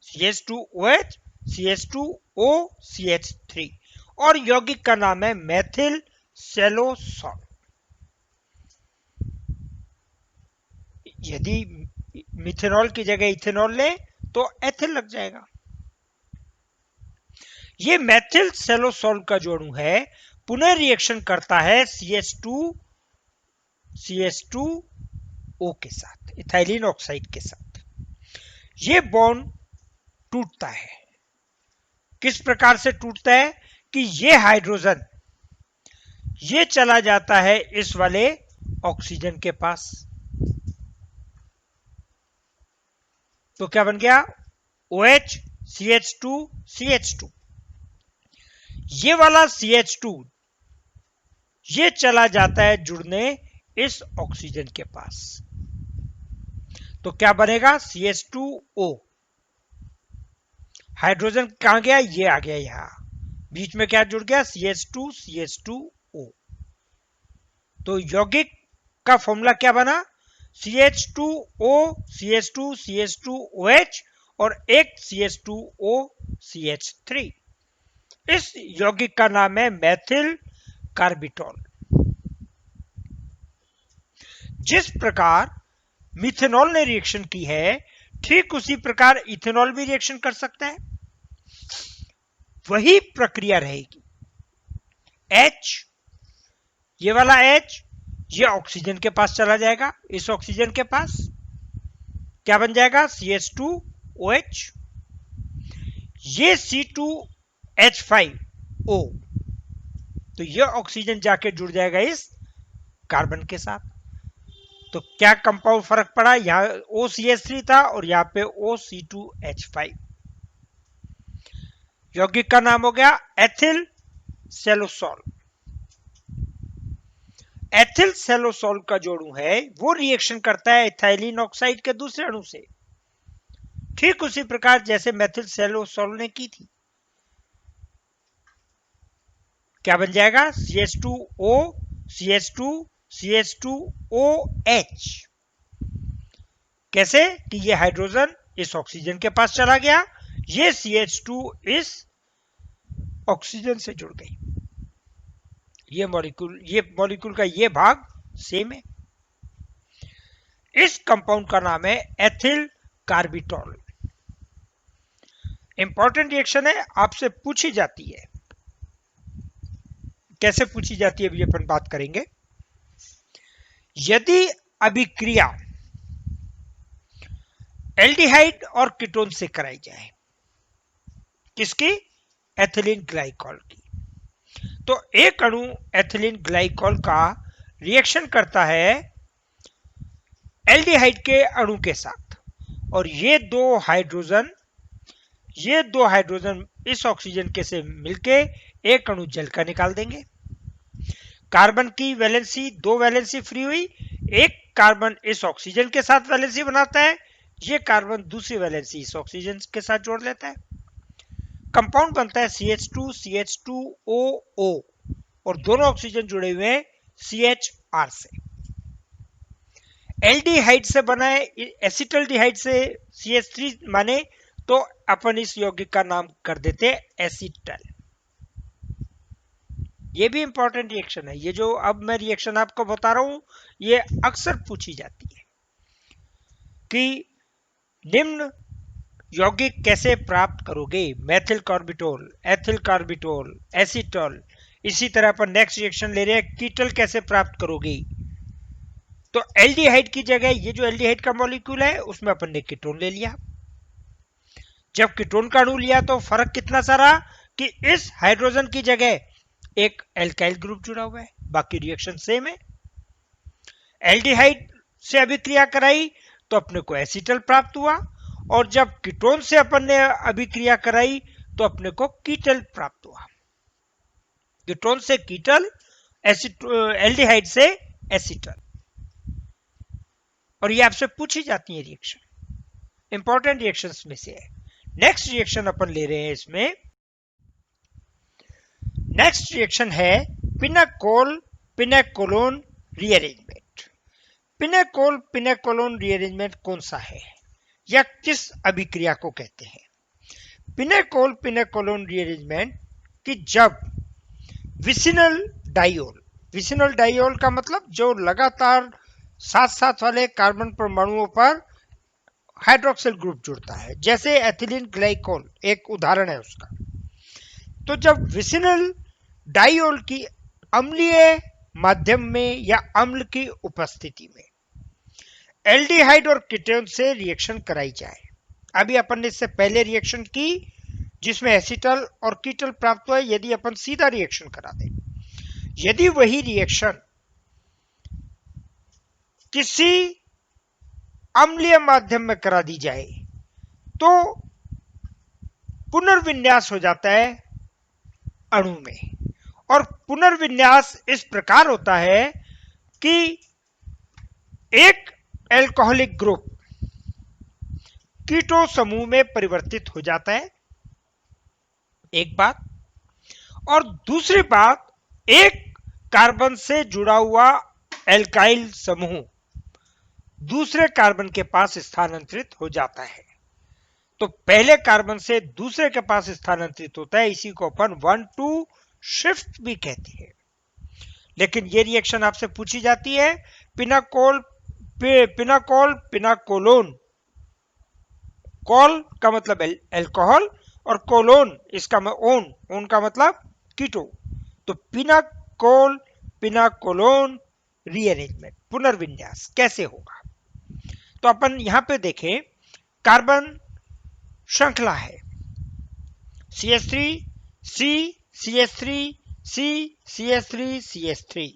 CH2OH CH2O CH3 और यौगिक का नाम है मेथिल सेलोसॉल। यदि मिथेनॉल की जगह इथेनॉल ले तो एथिल लग जाएगा। ये मेथिल सेलोसॉल का जो अणु है पुनः रिएक्शन करता है CH2CH2O के साथ, इथाइलिन ऑक्साइड के साथ। ये बॉन्ड टूटता है। किस प्रकार से टूटता है कि ये हाइड्रोजन ये चला जाता है इस वाले ऑक्सीजन के पास, तो क्या बन गया? OH CH2 CH2। ये वाला CH2 ये चला जाता है जुड़ने इस ऑक्सीजन के पास, तो क्या बनेगा? CH2O। हाइड्रोजन कहां गया? ये आ गया यहां, बीच में क्या जुड़ गया? CH2 CH2O। तो यौगिक का फॉर्मूला क्या बना? CH2O CH2 CH2OH और एक CH2O CH3। इस यौगिक का नाम है मेथिल कार्बिटॉल। जिस प्रकार मिथेनॉल ने रिएक्शन की है ठीक उसी प्रकार इथेनॉल भी रिएक्शन कर सकता है, वही प्रक्रिया रहेगी। H, ये वाला H ये ऑक्सीजन के पास चला जाएगा, इस ऑक्सीजन के पास क्या बन जाएगा? CH2OH। ये C2H5O, तो ये ऑक्सीजन जाके जुड़ जाएगा इस कार्बन के साथ। तो क्या कंपाउंड फर्क पड़ा? यहां OCH3 था और यहां पे OC2H5। यौगिक का नाम हो गया एथिल सेलोसॉल। एथिल सेलोसोल का जो अणु है वो रिएक्शन करता है इथाइलिन ऑक्साइड के दूसरे अणु से, ठीक उसी प्रकार जैसे मेथिल सेलोसोल ने की थी। क्या बन जाएगा? CH2O CH2 CH2OH। कैसे कि ये हाइड्रोजन इस ऑक्सीजन के पास चला गया, ये CH2 इस ऑक्सीजन से जुड़ गई, ये मॉलिक्यूल का ये भाग सेम है। इस कंपाउंड का नाम है एथिल कार्बिटोल। इंपॉर्टेंट रिएक्शन है, आपसे पूछी जाती है। कैसे पूछी जाती है अभी अपन बात करेंगे। यदि अभिक्रिया एल्डिहाइड और कीटोन से कराई जाए, किसकी? एथिलीन ग्लाइकॉल की, तो एक अणु एथिलीन ग्लाइकॉल का रिएक्शन करता है एल्डिहाइड के अणु के साथ, और ये दो हाइड्रोजन इस ऑक्सीजन के से मिलके एक अणु जल का निकाल देंगे। कार्बन की वैलेंसी, दो वैलेंसी फ्री हुई, एक कार्बन इस ऑक्सीजन के साथ वैलेंसी बनाता है, ये कार्बन दूसरी वैलेंसी इस ऑक्सीजन के साथ जोड़ लेता है, कंपाउंड बनता है CH2 CH2OO, और दोनों ऑक्सीजन जुड़े हुए हैं CHR से। एल्डिहाइड से बना है, एसिटल्डिहाइड से CH3 माने तो अपन इस यौगिक का नाम कर देते हैं एसिटल। ये भी इंपॉर्टेंट रिएक्शन है, ये जो अब मैं रिएक्शन आपको बता रहा हूं ये अक्सर पूछी जाती है कि निम्न यौगिक कैसे प्राप्त करोगे? Methyl carbitol, ethyl carbitol, acetol. इसी तरह पर नेक्स्ट रिएक्शन ले रहे हैं, कीटल कैसे प्राप्त करोगे? तो एल्डिहाइड की जगह ये जो एल्डिहाइड का मॉलिक्यूल है उसमें अपन ने कीटोन ले लिया। जब कीटोन का अणु लिया तो फर्क कितना सारा कि इस हाइड्रोजन की जगह एक एल्काइल ग्रुप जुड़ा हुआ है, बाकी रिएक्शन सेम है। एल्डिहाइड से अभिक्रिया कराई तो अपने को एसिटल प्राप्त हुआ, और जब कीटोन से अपन ने अभिक्रिया कराई तो अपने को कीटल प्राप्त हुआ। कीटोन से कीटल, एल्डिहाइड से एसिटल, और ये आपसे पूछी जाती है रिएक्शन, इंपॉर्टेंट रिएक्शंस में से है। नेक्स्ट रिएक्शन अपन ले रहे हैं इसमें, नेक्स्ट रिएक्शन है पिनाकोल पिनाकोलोन रीअरेंजमेंट। पिनाकोलोन रीअरेंजमेंट कौन सा है या किस अभिक्रिया को कहते हैं? पिनाकोलोन रीअरेंजमेंट कि जब विसिनल डाइओल का मतलब जो लगातार साथ साथ वाले कार्बन परमाणुओं पर हाइड्रोक्सिल ग्रुप जुड़ता है, जैसे एथिलीन ग्लाइकोल एक उदाहरण है उसका। तो जब विसिनल डाइओल की अम्लीय माध्यम में या अम्ल की उपस्थिति में एल्डिहाइड और कीटोन से रिएक्शन कराई जाए, अभी अपन ने इससे पहले रिएक्शन की जिसमें एसिटल और कीटल प्राप्त हुआ, यदि अपन सीधा रिएक्शन करा दें, यदि वही रिएक्शन किसी अम्लीय माध्यम में करा दी जाए तो पुनर्विन्यास हो जाता है अणु में, और पुनर्विन्यास इस प्रकार होता है कि एक एल्कोहलिक ग्रुप कीटो समूह में परिवर्तित हो जाता है, एक बात। और दूसरी बात, एक कार्बन से जुड़ा हुआ एल्काइल समूह दूसरे कार्बन के पास स्थानांतरित हो जाता है। तो पहले कार्बन से दूसरे के पास स्थानांतरित होता है, इसी को अपन 1,2 शिफ्ट भी कहते हैं। लेकिन ये रिएक्शन आपसे पूछी जाती है, पिनाकोलोन, कॉल का मतलब एल्कोहल और कोलोन इसका ओन का मतलब कीटो। तो पिनाकोलोन रीअरेंजमेंट, पुनर्विन्यास कैसे होगा? तो अपन यहां पे देखें, कार्बन श्रृंखला है CH3 C CH3 C CH3 CH3,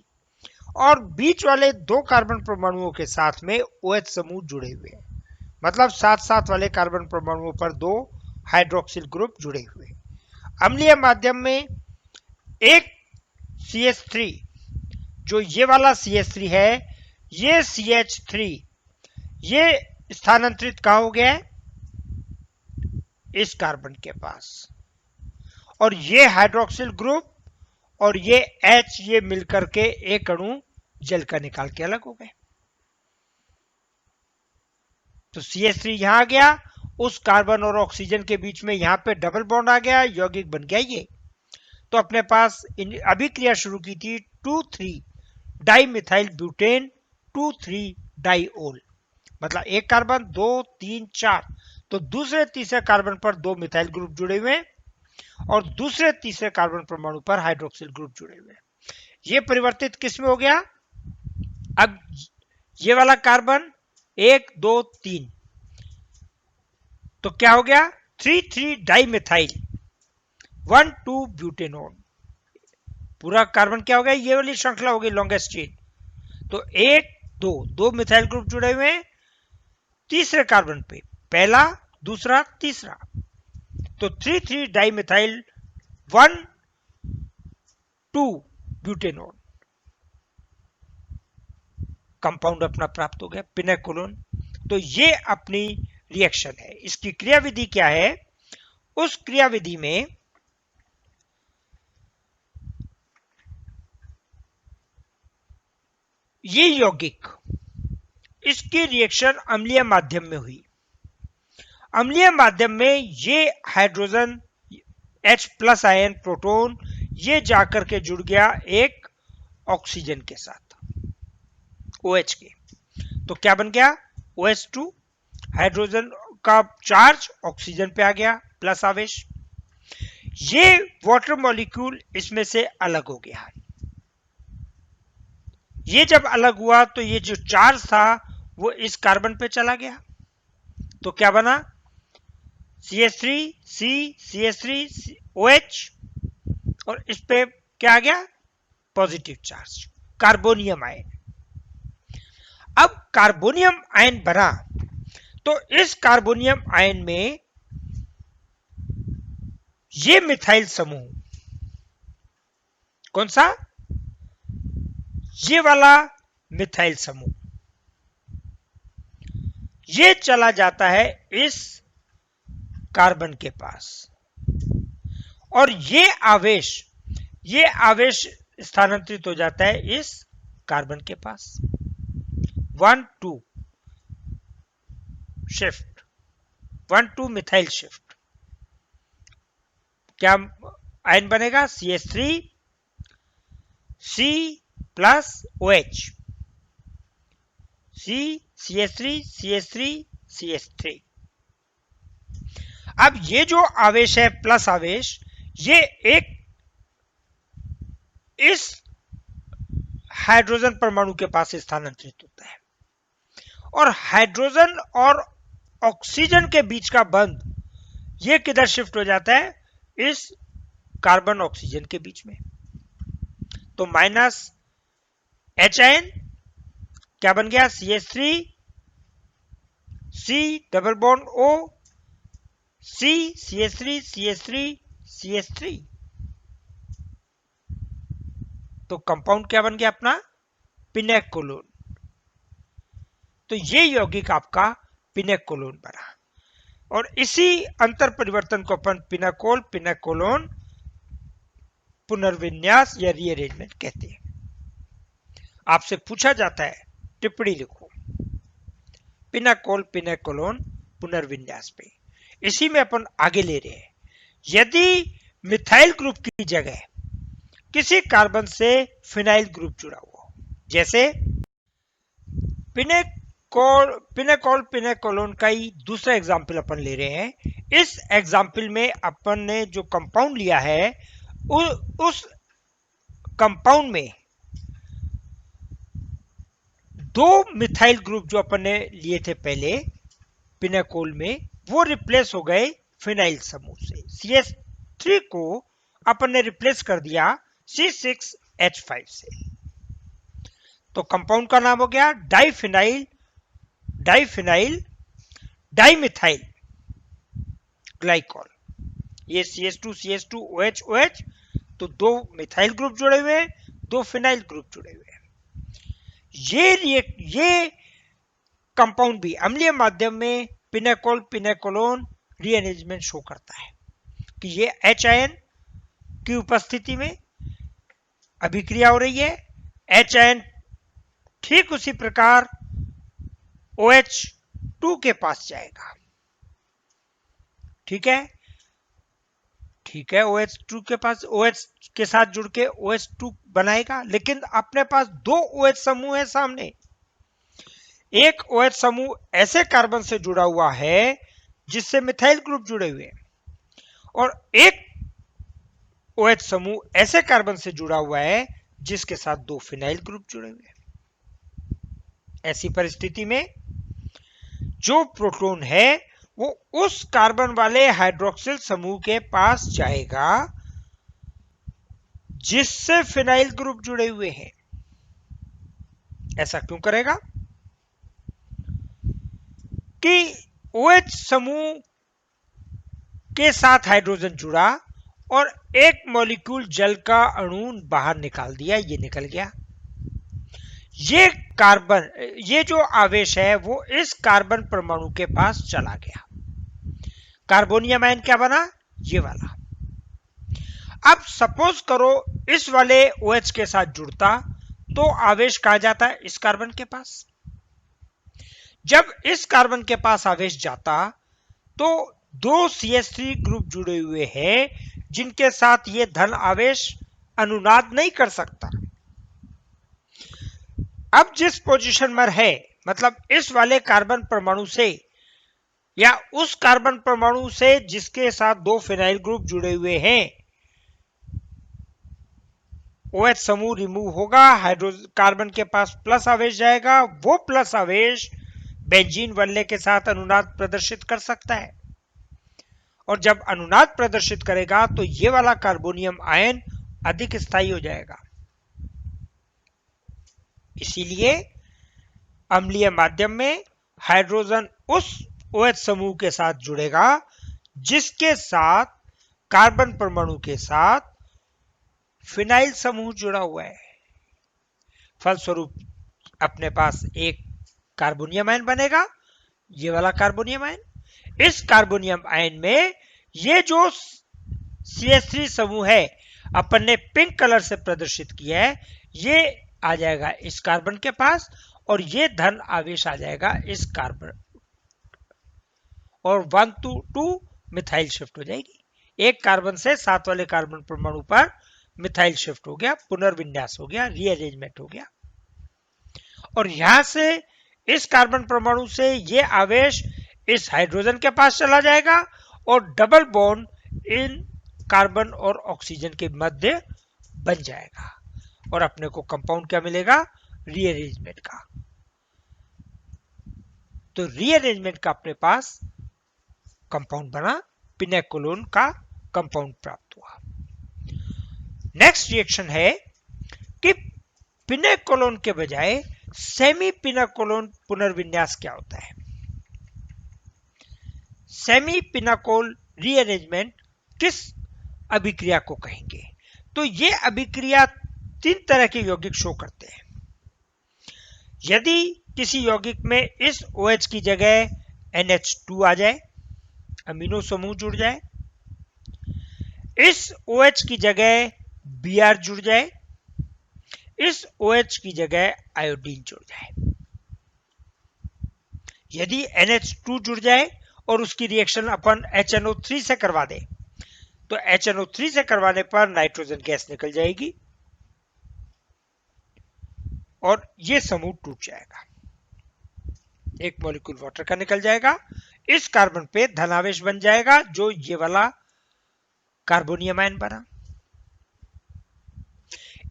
और बीच वाले दो कार्बन परमाणुओं के साथ में OH समूह जुड़े हुए हैं, मतलब साथ साथ वाले कार्बन परमाणुओं पर दो हाइड्रोक्सिल ग्रुप जुड़े हुए। अम्लीय माध्यम में एक CH3 जो ये वाला CH3 है, ये CH3 ये स्थानांतरित कहां हो गया है? इस कार्बन के पास। और ये हाइड्रोक्सिल ग्रुप और ये H ये मिलकर के एक अणु जल का निकाल के अलग हो गए। तो CH3 यहां आ गया, उस कार्बन और ऑक्सीजन के बीच में यहां पे डबल बॉन्ड आ गया, यौगिक बन गया ये। तो अपने पास अभी क्रिया शुरू की थी 2,3 डाइमिथाइल ब्यूटेन 2,3 डाइओल, मतलब एक कार्बन 2 3 4। तो दूसरे तीसरे कार्बन पर 2 मिथाइल ग्रुप जुड़े हुए हैं और दूसरे तीसरे कार्बन परमाणु पर हाइड्रोक्सिल ग्रुप जुड़े हुए हैं। ये परिवर्तित किस में हो गया? अब ये वाला कार्बन 1 2 3, तो क्या हो गया? 3,3 डाइमिथाइल 1,2 ब्यूटेनॉल। पूरा कार्बन क्या हो गया? ये वाली श्रृंखला हो गई लॉन्गेस्ट चेन। तो 1 2 2 मिथाइल ग्रुप जुड़े हुए हैं तीसरे कार्बन पे, पहला दूसरा तीसरा। तो 3,3 डाइमिथाइल 1,2 ब्यूटेनॉल कंपाउंड अपना प्राप्त हो गया, पिनेकोलोन। तो ये अपनी रिएक्शन है। इसकी क्रियाविधि क्या है? उस क्रियाविधि में ये यौगिक, इसकी रिएक्शन अम्लीय माध्यम में हुई। अम्लीय माध्यम में ये hydrogen H plus ion proton ये जाकर के जुड़ गया एक ऑक्सीजन के साथ, OH के। तो क्या बन गया? OH2, हाइड्रोजन का चार्ज ऑक्सीजन पे आ गया प्लस आवेश। ये वाटर मॉलिक्यूल इसमें से अलग हो गया। ये जब अलग हुआ तो ये जो चार्ज था वो इस कार्बन पे चला गया। तो क्या बना? CH3 C CH3 OH और इस पे क्या आ गया? Positive charge, carbonium ion. अब कार्बोनियम आयन बना तो इस कार्बोनियम आयन में ये मिथाइल समूह, कौन सा? ये वाला मिथाइल समूह, ये चला जाता है इस कार्बन के पास और ये आवेश स्थानांतरित हो जाता है इस कार्बन के पास। 1 2 शिफ्ट, 1 2 मिथाइल शिफ्ट। क्या आयन बनेगा? CH3 C plus OH, C CH3 CH3 CH3। अब ये जो आवेश है प्लस आवेश, ये एक इस हाइड्रोजन परमाणु के पास स्थानांतरित होता है और हाइड्रोजन और ऑक्सीजन के बीच का बंध ये किधर शिफ्ट हो जाता है? इस कार्बन ऑक्सीजन के बीच में। तो माइनस H आयन क्या बन गया? CH3 C double bond O C CH3 CH3 CH3। तो कंपाउंड क्या बन गया अपना? पिनेकोलोन। तो ये यौगिक आपका पिनेकोलोन बना और इसी अंतर परिवर्तन को अपन पिनेकोलोन पुनर्विन्यास या रीअरेंजमेंट कहते हैं। आपसे पूछा जाता है, टिप्पणी लिखो पिनेकोलोन पुनर्विन्यास पे। इसी में अपन आगे ले रहे हैं, यदि मिथाइल ग्रुप की जगह किसी कार्बन से फिनाइल ग्रुप जुड़ा हुआ, जैसे पिनेकोलोन का ही दूसरा एग्जाम्पल अपन ले रहे हैं। इस एग्जाम्पल में अपन ने जो कंपाउंड लिया है उस कंपाउंड में 2 मिथाइल ग्रुप जो अपन ने लिए थे पहले पिनेकोल में, वो रिप्लेस हो गए फिनाइल समूह से। CH3 को अपन ने रिप्लेस कर दिया C6H5 से। तो कंपाउंड का नाम हो गया डाइफिनाइल डाइमिथाइल ग्लाइकॉल। ये CH2 CH2 OH OH, तो 2 मिथाइल ग्रुप जुड़े हुए हैं, दो फिनाइल ग्रुप जुड़े हुए हैं। ये कंपाउंड भी अम्लीय माध्यम में पिनेकोल पिनेकोलोन रीअरेंजमेंट शो करता है कि ये H आयन की उपस्थिति में अभिक्रिया हो रही है। H आयन ठीक उसी प्रकार OH2 के पास जाएगा। ठीक है, OH2 के पास OH के साथ जुड़ के OH2 बनाएगा, लेकिन अपने पास दो OH समूह है सामने। एक OH समूह ऐसे कार्बन से जुड़ा हुआ है जिससे मिथाइल ग्रुप जुड़े हुए हैं, और एक OH समूह ऐसे कार्बन से जुड़ा हुआ है जिसके साथ दो फिनाइल ग्रुप जुड़े हुए हैं। ऐसी परिस्थिति में जो प्रोटॉन है वो उस कार्बन वाले हाइड्रोक्सिल समूह के पास जाएगा जिससे फिनाइल ग्रुप जुड़े हुए हैं। ऐसा क्यों करेगा कि OH समूह के साथ हाइड्रोजन जुड़ा और एक मॉलिक्यूल जल का अणु बाहर निकाल दिया, ये निकल गया। ये कार्बन, ये जो आवेश है वो इस कार्बन परमाणु के पास चला गया। कार्बोनियम आयन क्या बना, ये वाला। अब सपोज करो इस वाले OH के साथ जुड़ता तो आवेश कहां जाता है, इस कार्बन के पास। जब इस कार्बन के पास आवेश जाता तो दो CH3 ग्रुप जुड़े हुए हैं जिनके साथ ये धन आवेश अनुनाद नहीं कर सकता। अब जिस पोजीशन पर है, मतलब इस वाले कार्बन परमाणु से या उस कार्बन परमाणु से जिसके साथ दो फिनाइल ग्रुप जुड़े हुए हैं, OH समूह रिमूव होगा, हाइड्रोजन कार्बन के पास प्लस आवेश जाएगा, वो प्लस आवेश बेंजीन वल्ले के साथ अनुनाद प्रदर्शित कर सकता है, और जब अनुनाद प्रदर्शित करेगा तो ये वाला कार्बोनियम आयन अधिक स्थायी हो जाएगा। इसीलिए अम्लीय माध्यम में हाइड्रोजन उस OH समूह के साथ जुड़ेगा जिसके साथ कार्बन परमाणु के साथ फिनाइल समूह जुड़ा हुआ है। फलस्वरूप अपने पास एक कार्बोनियम आयन बनेगा, ये वाला कार्बोनियम आयन। इस कार्बोनियम आयन में ये जो CH3 समूह है अपन ने पिंक कलर से प्रदर्शित किया है, ये आ जाएगा इस कार्बन के पास, और ये धन आवेश आ जाएगा इस कार्बन, और 1 to 2 मिथाइल शिफ्ट हो जाएगी। एक कार्बन से साथ वाले कार्बन परमाणु पर मिथाइल शिफ्ट हो गया, पुनर्विन्यास हो गया, रीअरेंजमेंट हो गया। और यहां से इस कार्बन परमाणु से ये आवेश इस हाइड्रोजन के पास चला जाएगा और डबल बॉन्ड इन कार्बन और ऑक्सीजन के मध्य बन जाएगा, और अपने को कंपाउंड क्या मिलेगा, रीअरेंजमेंट का। तो रीअरेंजमेंट का अपने पास कंपाउंड बना, पिनेकोलोन का कंपाउंड प्राप्त हुआ। नेक्स्ट रिएक्शन है कि पिनेकोलोन के बजाय सेमी पिनेकोलोन पुनर्विन्यास क्या होता है। सेमी पिनेकोल रीअरेंजमेंट किस अभिक्रिया को कहेंगे, तो ये अभिक्रिया तीन तरह के यौगिक शो करते हैं। यदि किसी यौगिक में इस OH की जगह NH2 आ जाए, अमीनो समूह जुड़ जाए, इस OH की जगह Br जुड़ जाए, इस OH की जगह आयोडीन जुड़ जाए। यदि NH2 जुड़ जाए और उसकी रिएक्शन अपन HNO3 से करवा दे, तो HNO3 से करवाने पर नाइट्रोजन गैस निकल जाएगी और यह समूह टूट जाएगा, एक मॉलिक्यूल वाटर का निकल जाएगा, इस कार्बन पे धनावेश बन जाएगा जो ये वाला कार्बोनियम आयन बना।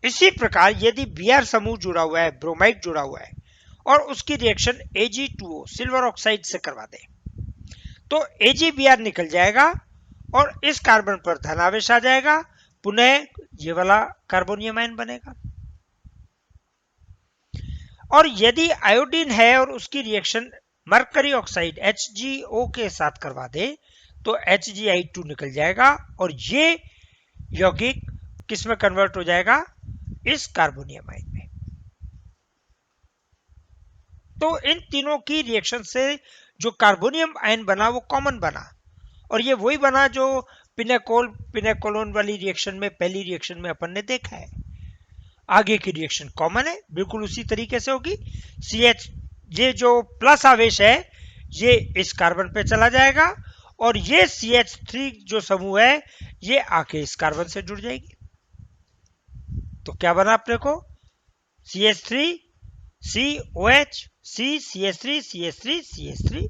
इसी प्रकार यदि Br समूह जुड़ा हुआ है, ब्रोमाइड जुड़ा हुआ है, और उसकी रिएक्शन Ag2O सिल्वर ऑक्साइड से करवा दे, तो AgBr निकल जाएगा और इस कार्बन पर धनावेश आ जाएगा, पुनः ये वाला कार्बोनियम आयन बनेगा। और यदि आयोडीन है और उसकी रिएक्शन मरकरी ऑक्साइड HgO के साथ करवा दे, तो HgI2 निकल जाएगा और ये यौगिक किस में कन्वर्ट हो जाएगा, इस कार्बोनियम आयन में। तो इन तीनों की रिएक्शन से जो कार्बोनियम आयन बना वो कॉमन बना, और ये वही बना जो पिनेकोलोन वाली रिएक्शन में, पहली रिएक्शन में अपन ने देखा है। आगे की रिएक्शन कॉमन है, बिल्कुल उसी तरीके से होगी। CH, ये जो प्लस आवेश है ये इस कार्बन पे चला जाएगा, और ये CH3 जो समूह है ये आके इस कार्बन से जुड़ जाएगी। तो क्या बना अपने को? CH3 COH C CH3 CH3 CH3।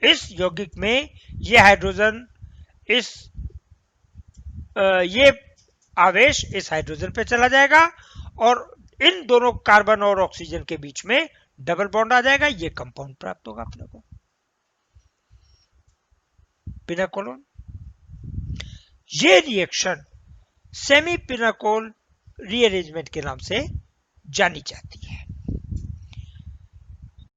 इस यौगिक में ये हाइड्रोजन ये आवेश इस हाइड्रोजन पे चला जाएगा, और इन दोनों कार्बन और ऑक्सीजन के बीच में डबल बॉन्ड आ जाएगा, ये कंपाउंड प्राप्त होगा अपने को, पिनाकोलोन। ये रिएक्शन सेमी पिनाकोल रीअरेंजमेंट के नाम से जानी जाती है।